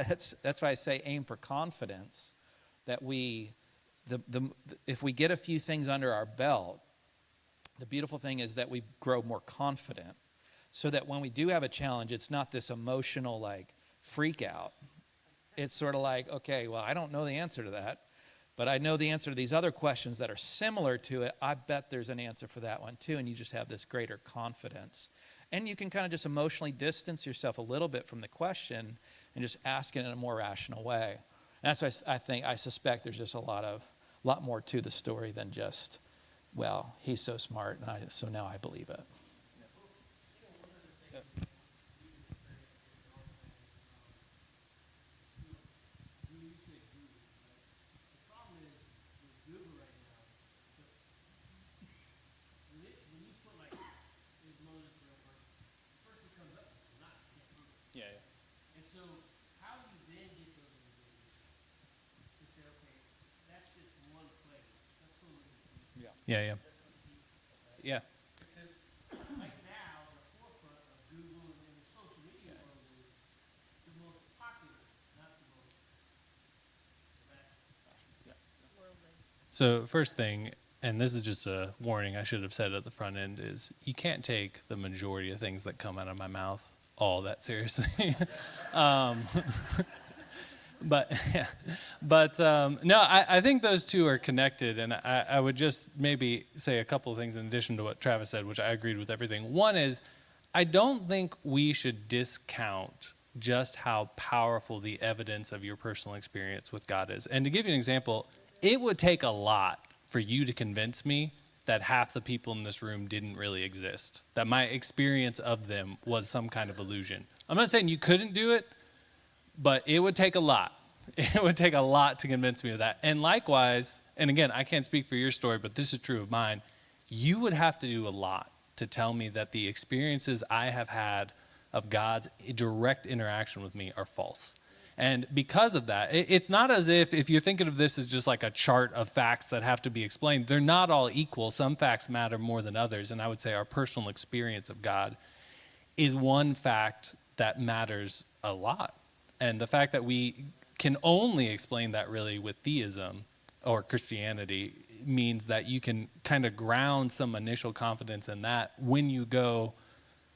that's why I say aim for confidence, that if we get a few things under our belt, the beautiful thing is that we grow more confident, so that when we do have a challenge, it's not this emotional freak out. It's sort of like, okay, well, I don't know the answer to that, but I know the answer to these other questions that are similar to it. I bet there's an answer for that one too, and you just have this greater confidence. And you can kind of just emotionally distance yourself a little bit from the question and just ask it in a more rational way. And that's why I suspect there's just a lot more to the story than just, well, he's so smart, and so now I believe it. And so, how do you then get those individuals to say, okay, that's just one place. Let's go look at these. Yeah. Because right now, the forefront of Google and the social media world is the most popular, not the most Worldly. So first thing, and this is just a warning I should have said at the front end, is you can't take the majority of things that come out of my mouth all that seriously. But no, I think those two are connected, and I would just maybe say a couple of things in addition to what Travis said, which I agreed with everything. One is, I don't think we should discount just how powerful the evidence of your personal experience with God is. And to give you an example, it would take a lot for you to convince me that half the people in this room didn't really exist, that my experience of them was some kind of illusion. I'm not saying you couldn't do it, but it would take a lot. It would take a lot to convince me of that. And likewise, and again, I can't speak for your story, but this is true of mine, you would have to do a lot to tell me that the experiences I have had of God's direct interaction with me are false. And because of that, it's not as if you're thinking of this as just like a chart of facts that have to be explained, they're not all equal. Some facts matter more than others. And I would say our personal experience of God is one fact that matters a lot. And the fact that we can only explain that really with theism or Christianity means that you can kind of ground some initial confidence in that when you go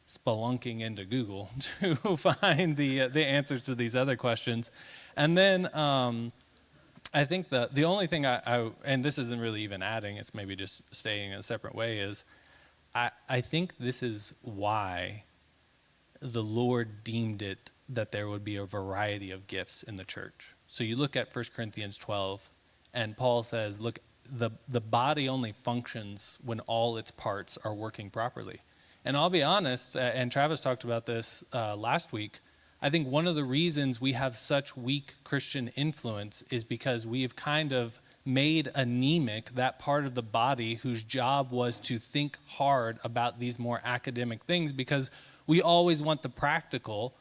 spelunking into Google to find the answers to these other questions. And then I think the only thing I and this isn't really even adding, it's maybe just staying in a separate way, is I think this is why the Lord deemed it that there would be a variety of gifts in the church. So you look at 1 Corinthians 12, and Paul says, look, the body only functions when all its parts are working properly. And I'll be honest, and Travis talked about this last week, I think one of the reasons we have such weak Christian influence is because we have kind of made anemic that part of the body whose job was to think hard about these more academic things, because we always want the practical.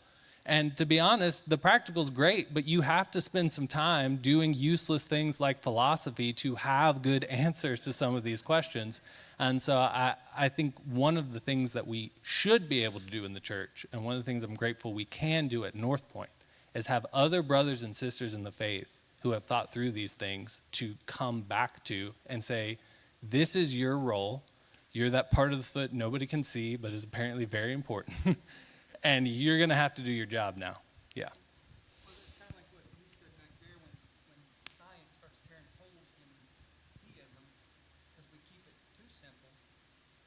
And to be honest, the practical is great, but you have to spend some time doing useless things like philosophy to have good answers to some of these questions. And so I think one of the things that we should be able to do in the church, and one of the things I'm grateful we can do at NorthPointe, is have other brothers and sisters in the faith who have thought through these things to come back to and say, this is your role. You're that part of the foot nobody can see, but is apparently very important. And you're going to have to do your job now. Yeah. Well, it's kind of like what he said back there when science starts tearing holes in theism, because we keep it too simple.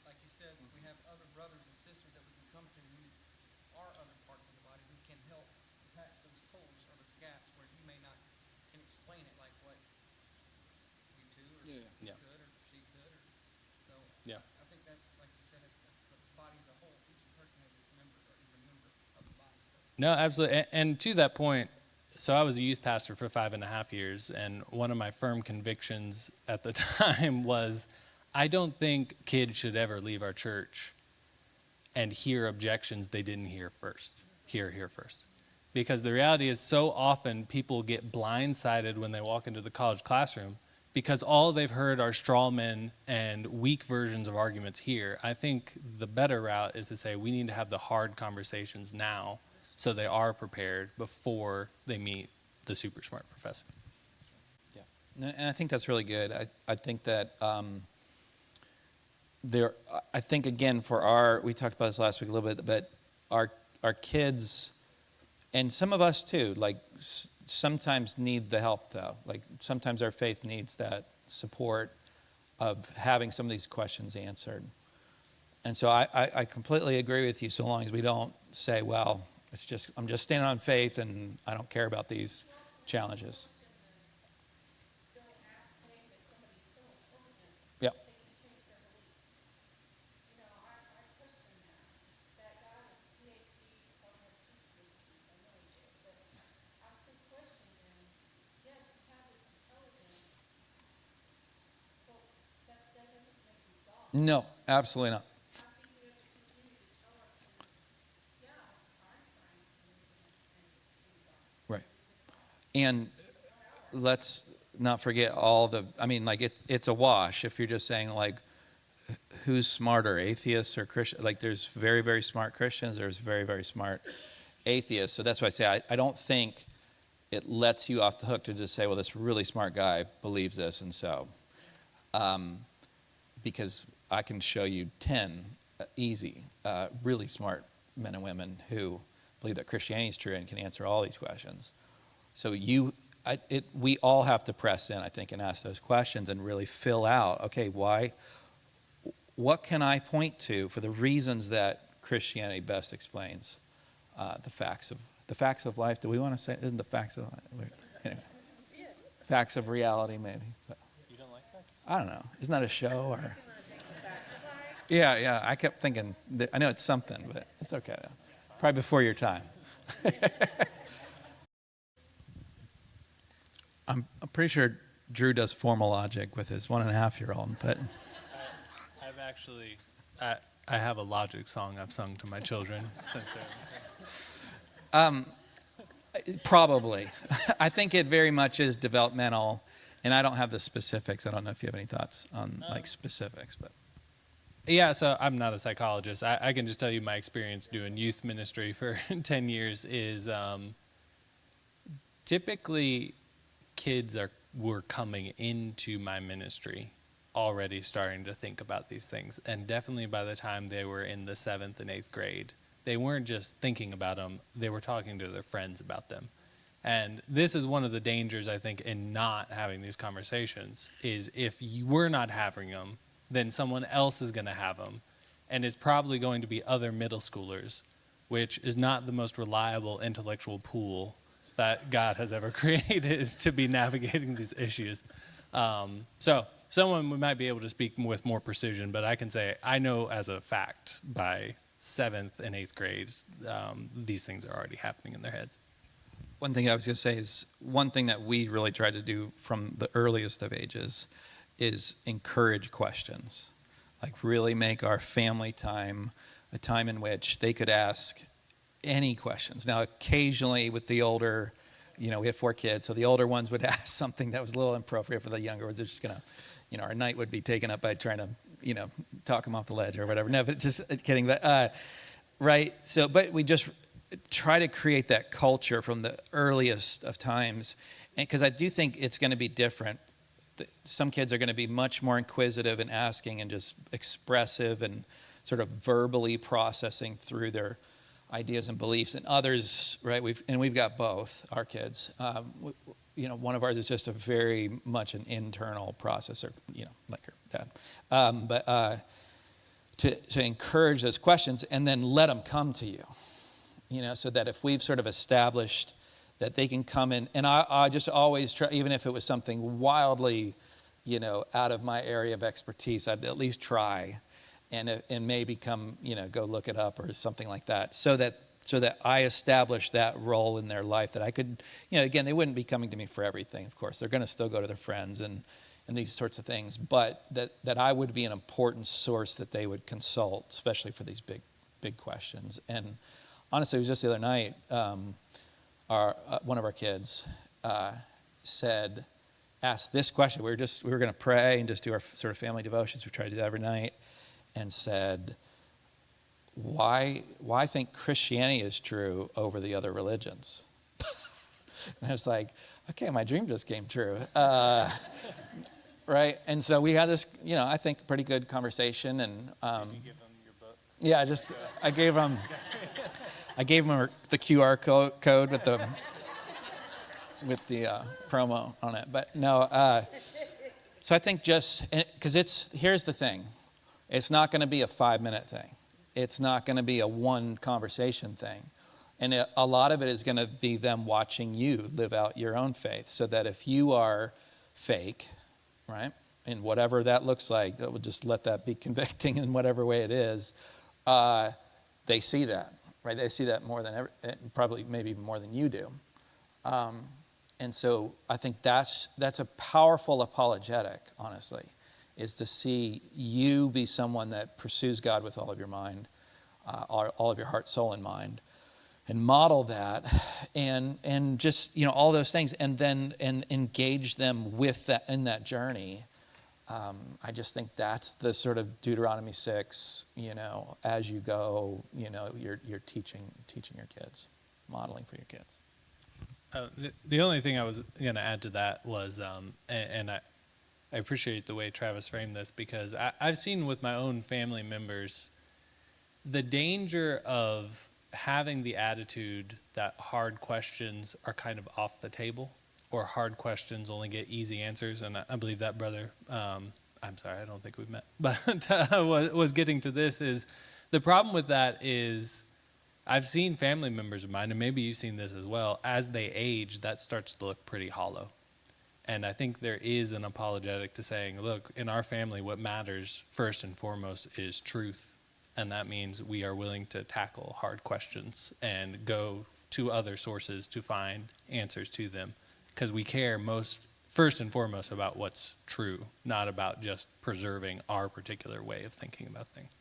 Like you said, we have other brothers and sisters that we can come to who are other parts of the body who can help patch those holes or those gaps where you may not can explain it like what you two or you Yeah. could or she could. Or, so Yeah. I think that's, like you said, that's the body as a whole. Each person has a member or is a member of the body. So. No, absolutely. And to that point, so I was a youth pastor for 5.5 years, and one of my firm convictions at the time was I don't think kids should ever leave our church and hear objections they didn't hear first. Hear first. Because the reality is so often people get blindsided when they walk into the college classroom because all they've heard are straw men and weak versions of arguments here. I think the better route is to say we need to have the hard conversations now so they are prepared before they meet the super smart professor. Yeah, and I think that's really good. I think that I think again we talked about this last week a little bit, but our kids, and some of us too, like sometimes need the help though. Like sometimes our faith needs that support of having some of these questions answered. And so I completely agree with you, so long as we don't say, well, I'm just standing on faith and I don't care about these challenges. Yep. No, absolutely not. Right. And let's not forget it's a wash if you're just saying like, who's smarter, atheists or Christians? Like there's very, very smart Christians, there's very, very smart atheists. So that's why I say I don't think it lets you off the hook to just say, well, this really smart guy believes this, and so. Because I can show you 10 easy, really smart men and women who believe that Christianity is true and can answer all these questions. So we all have to press in, I think, and ask those questions and really fill out, okay, what can I point to for the reasons that Christianity best explains the facts of life? Do we want to say, isn't the facts of life? Anyway, facts of reality, maybe. But, You don't like facts? I don't know. Isn't that a show? Or? Yeah. I kept thinking, I know it's something, but it's okay. Probably before your time. I'm pretty sure Drew does formal logic with his 1.5-year-old, but I've actually, I have a Logic song I've sung to my children since then. Probably. I think it very much is developmental, and I don't have the specifics. I don't know if you have any thoughts on like specifics, but Yeah, so I'm not a psychologist. I can just tell you my experience doing youth ministry for 10 years is typically kids were coming into my ministry already starting to think about these things. And definitely by the time they were in the 7th and 8th grade, they weren't just thinking about them, they were talking to their friends about them. And this is one of the dangers, I think, in not having these conversations, is if you were not having them, then someone else is going to have them. And it's probably going to be other middle schoolers, which is not the most reliable intellectual pool that God has ever created to be navigating these issues. So someone might be able to speak with more precision, but I can say I know as a fact by 7th and 8th grade, these things are already happening in their heads. one thing I was going to say is one thing that we really tried to do from the earliest of ages is encourage questions. Like really make our family time a time in which they could ask any questions. Now, occasionally with the older, we had 4 kids, so the older ones would ask something that was a little inappropriate for the younger ones. They're just going to, our night would be taken up by trying to, talk them off the ledge or whatever. No, but just kidding. But, right. So, but we just try to create that culture from the earliest of times. And because I do think it's going to be different. Some kids are going to be much more inquisitive and asking and just expressive and sort of verbally processing through their ideas and beliefs, and others, right? We've got both our kids. One of ours is just a very much an internal processor, like her dad. But to encourage those questions and then let them come to you, so that if we've sort of established that they can come in, and I just always try, even if it was something wildly, out of my area of expertise, I'd at least try, and maybe come, go look it up or something like that, so that I establish that role in their life that I could, again, they wouldn't be coming to me for everything, of course. They're going to still go to their friends and these sorts of things, but that I would be an important source that they would consult, especially for these big questions. And honestly, it was just the other night, one of our kids asked this question. We were going to pray and just do our sort of family devotions. We try to do that every night, and said, why think Christianity is true over the other religions? And I was like, okay, my dream just came true. Right? And so we had this, I think pretty good conversation. And Did you give them your book? yeah, I gave them the QR code with the promo on it. But no, so I think because here's the thing. It's not going to be a 5-minute thing. It's not going to be a one conversation thing. And a lot of it is going to be them watching you live out your own faith, so that if you are fake, right, and whatever that looks like, that would just let that be convicting in whatever way it is, they see that, right? They see that more than probably maybe even more than you do. And so I think that's a powerful apologetic, honestly, is to see you be someone that pursues God with all of your mind, all of your heart, soul, and mind, and model that, and just all those things, and then engage them with that in that journey. I just think that's the sort of Deuteronomy 6. As you go, you're teaching your kids, modeling for your kids. The only thing I was going to add to that was, and I appreciate the way Travis framed this, because I've seen with my own family members the danger of having the attitude that hard questions are kind of off the table, or hard questions only get easy answers. And I believe that brother, I'm sorry, I don't think we've met, but was getting to this is, the problem with that is, I've seen family members of mine, and maybe you've seen this as well, as they age, that starts to look pretty hollow. And I think there is an apologetic to saying, look, in our family, what matters first and foremost is truth. And that means we are willing to tackle hard questions and go to other sources to find answers to them, because we care first and foremost about what's true, not about just preserving our particular way of thinking about things.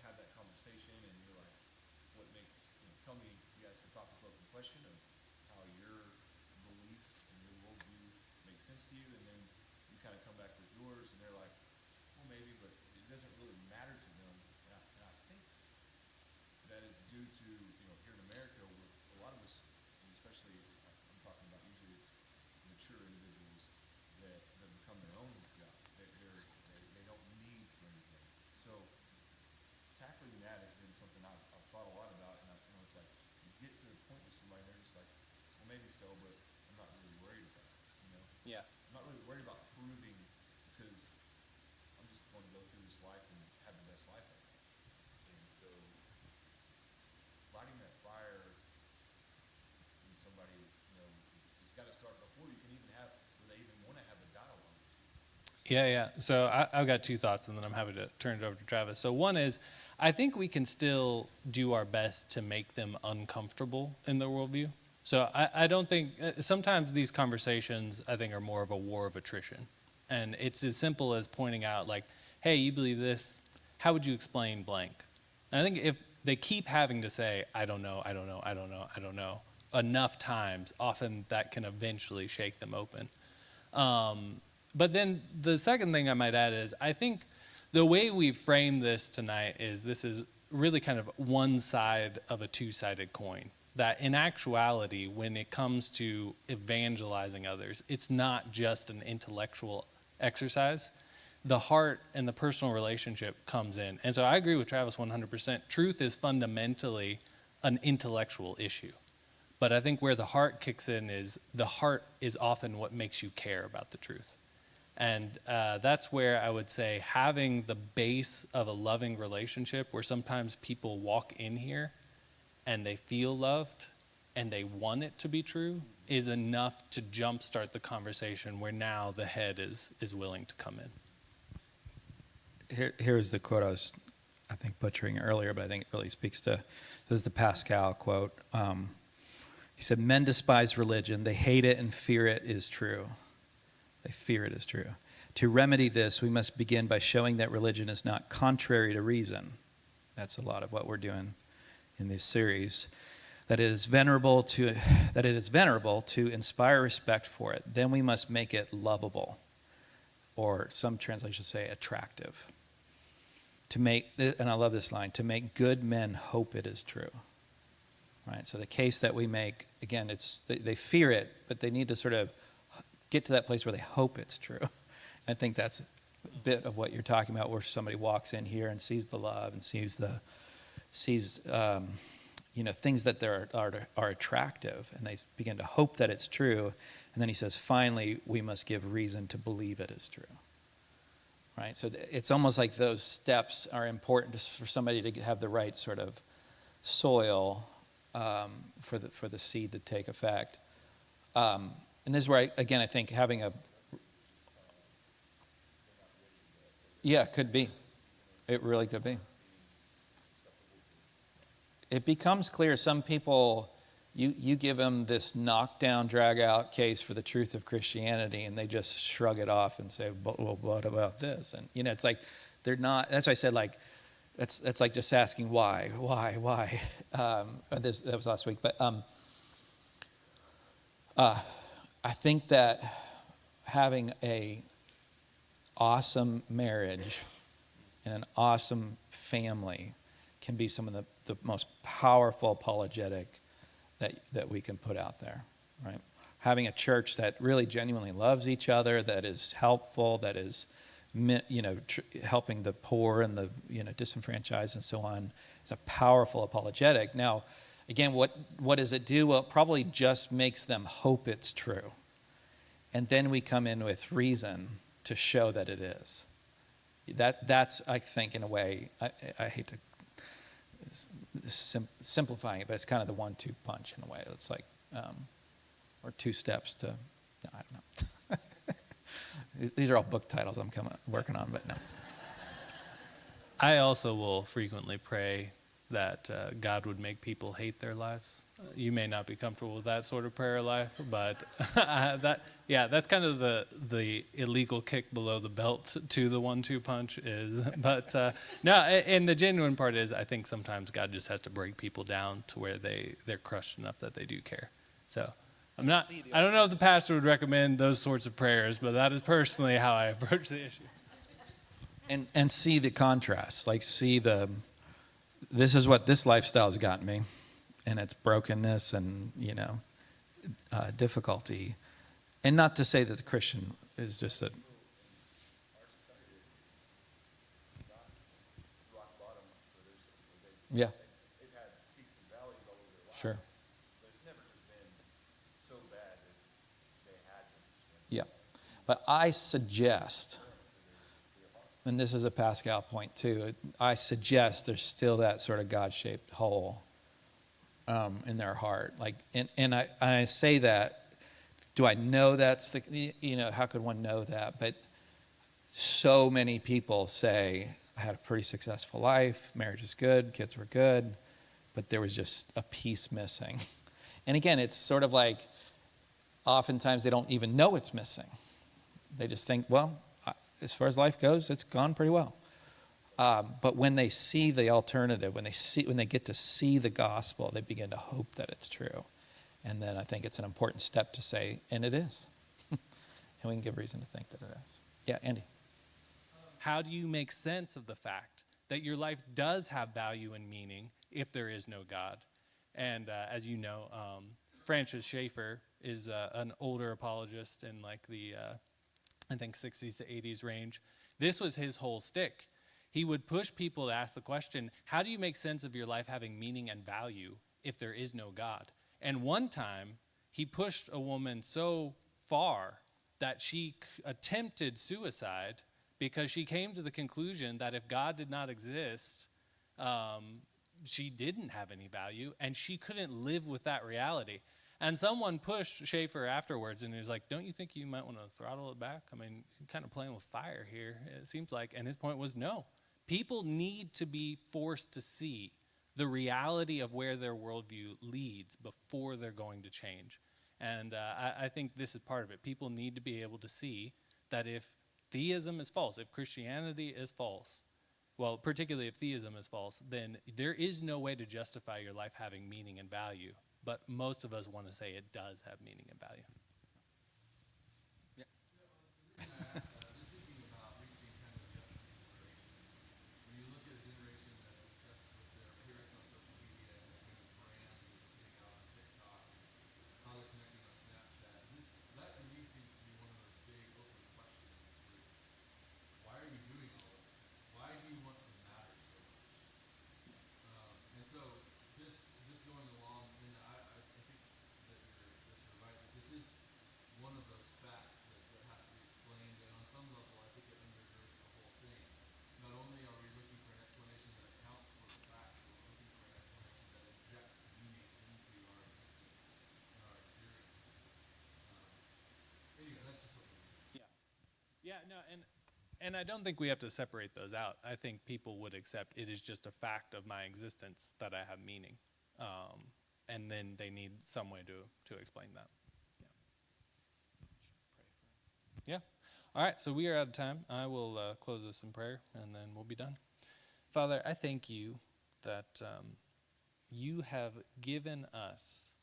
have that conversation, and you're like, what makes, tell me, you guys, the thought-provoking question of how your belief and your worldview makes sense to you, and then you kind of come back with yours, and they're like, well, maybe, but it doesn't really matter to them. And I think that is due to, here in America, where a lot of us, and especially I'm talking about usually it's mature individuals that become their own God. They don't need for anything. So tackling that has been something I've thought a lot about, and it's like you get to the point with somebody, and they're just like, well, maybe so, but I'm not really worried about it. Yeah. I'm not really worried about proving, because I'm just going to go through this life and have the best life ever. And so lighting that fire in somebody, it's got to start before you can even have, where they even want to have a dialogue. Yeah. So I've got two thoughts, and then I'm happy to turn it over to Travis. So one is, I think we can still do our best to make them uncomfortable in their worldview. So I don't think, sometimes these conversations, I think, are more of a war of attrition. And it's as simple as pointing out, like, hey, you believe this, how would you explain blank? And I think if they keep having to say, I don't know, enough times, often that can eventually shake them open. But then the second thing I might add is, I think the way we've framed this tonight is this is really kind of one side of a two-sided coin. That in actuality, when it comes to evangelizing others, it's not just an intellectual exercise. The heart and the personal relationship comes in. And so I agree with Travis 100%. Truth is fundamentally an intellectual issue. But I think where the heart kicks in is, the heart is often what makes you care about the truth. And that's where I would say having the base of a loving relationship, where sometimes people walk in here and they feel loved and they want it to be true, is enough to jumpstart the conversation where now the head is willing to come in. Here's the quote I think butchering earlier, but I think it really speaks to, this is the Pascal quote. He said, men despise religion. They hate it and fear it is true. They fear it is true. To remedy this, we must begin by showing that religion is not contrary to reason. That's a lot of what we're doing in this series. That it is venerable to inspire respect for it. Then we must make it lovable, or some translations say attractive. To make, and I love this line, to make good men hope it is true. Right? So the case that we make, again, they fear it, but they need to sort of get to that place where they hope it's true. And I think that's a bit of what you're talking about, where somebody walks in here and sees the love and sees things that are attractive, and they begin to hope that it's true. And then he says, finally, we must give reason to believe it is true. Right? So it's almost like those steps are important for somebody to have the right sort of soil for the seed to take effect. And this is where, I think having could be. It really could be. It becomes clear, some people, you give them this knockdown, drag-out case for the truth of Christianity, and they just shrug it off and say, well, what about this? And, it's like, they're not, that's why I said, like, that's like just asking why. That was last week. But I think that having a awesome marriage and an awesome family can be some of the most powerful apologetic that we can put out there, right? Having a church that really genuinely loves each other, that is helpful, that is, helping the poor and the, disenfranchised and so on, is a powerful apologetic. Now, again, what does it do? Well, it probably just makes them hope it's true. And then we come in with reason to show that it is. That's, I think, in a way, I hate to simplifying it, but it's kind of the 1-2 punch in a way. It's like, or 2 steps to, I don't know. These are all book titles I'm working on, but no. I also will frequently pray that God would make people hate their lives. You may not be comfortable with that sort of prayer life, but that's kind of the illegal kick below the belt to the 1-2 punch is. But no, and the genuine part is I think sometimes God just has to break people down to where they're crushed enough that they do care. So I don't know if the pastor would recommend those sorts of prayers, but that is personally how I approach the issue. And see the contrast, like this is what this lifestyle has gotten me, and it's brokenness and difficulty, and not to say that the Christian is just a rock bottom for those yeah, they've had peaks and valleys all over their lives. sure, But it's never just been so bad that they had to swim. yeah, but I suggest, and this is a Pascal point too, I suggest there's still that sort of God-shaped hole in their heart. Like, and I say that, do I know that's how could one know that? But so many people say, I had a pretty successful life, marriage is good, kids were good, but there was just a piece missing. And again, it's sort of like, oftentimes they don't even know it's missing. They just think, well, as far as life goes, it's gone pretty well. But when they see the alternative, when they get to see the gospel, they begin to hope that it's true. And then I think it's an important step to say, and it is. And we can give reason to think that it is. Yeah, Andy. How do you make sense of the fact that your life does have value and meaning if there is no God? And as you know, Francis Schaeffer is an older apologist in like the I think 60s to 80s range. This was his whole stick. He would push people to ask the question, how do you make sense of your life having meaning and value if there is no God? And one time, he pushed a woman so far that she attempted suicide because she came to the conclusion that if God did not exist, she didn't have any value, and she couldn't live with that reality. And someone pushed Schaefer afterwards, and he was like, don't you think you might want to throttle it back? I mean, you're kind of playing with fire here, it seems like. And his point was, no. People need to be forced to see the reality of where their worldview leads before they're going to change. And I think this is part of it. People need to be able to see that if theism is false, if Christianity is false, well, particularly if theism is false, then there is no way to justify your life having meaning and value. But most of us want to say it does have meaning and value. Just thinking about reaching kind of the younger generations. When you look at a generation that's obsessed with their appearance on social media and the kind of brand that they're putting out on TikTok, how they're connecting on Snapchat, that to me seems to be one of those big open questions is, why are you doing all of this? Why do you want to matter so much? And so just going along, and I think that you're right. That this is one of those facts that has to be explained, and on some level, I think it undergirds the whole thing. Not only are we looking for an explanation that accounts for the fact, but we're looking for an explanation that injects meaning into our existence and our experiences. Anyway, that's just what. Yeah, no, and I don't think we have to separate those out. I think people would accept it is just a fact of my existence that I have meaning. And then they need some way to explain that. Yeah. All right, so we are out of time. I will close this in prayer, and then we'll be done. Father, I thank you that you have given us,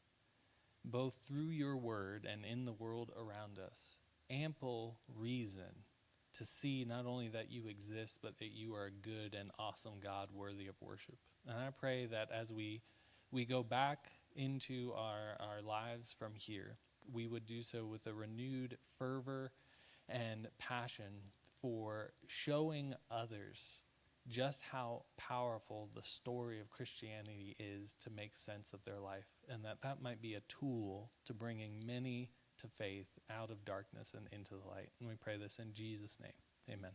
both through your word and in the world around us, ample reason to see not only that you exist, but that you are a good and awesome God worthy of worship. And I pray that as we go back into our lives from here, we would do so with a renewed fervor and passion for showing others just how powerful the story of Christianity is to make sense of their life, and that might be a tool to bringing many to faith out of darkness and into the light. And we pray this in Jesus' name. Amen.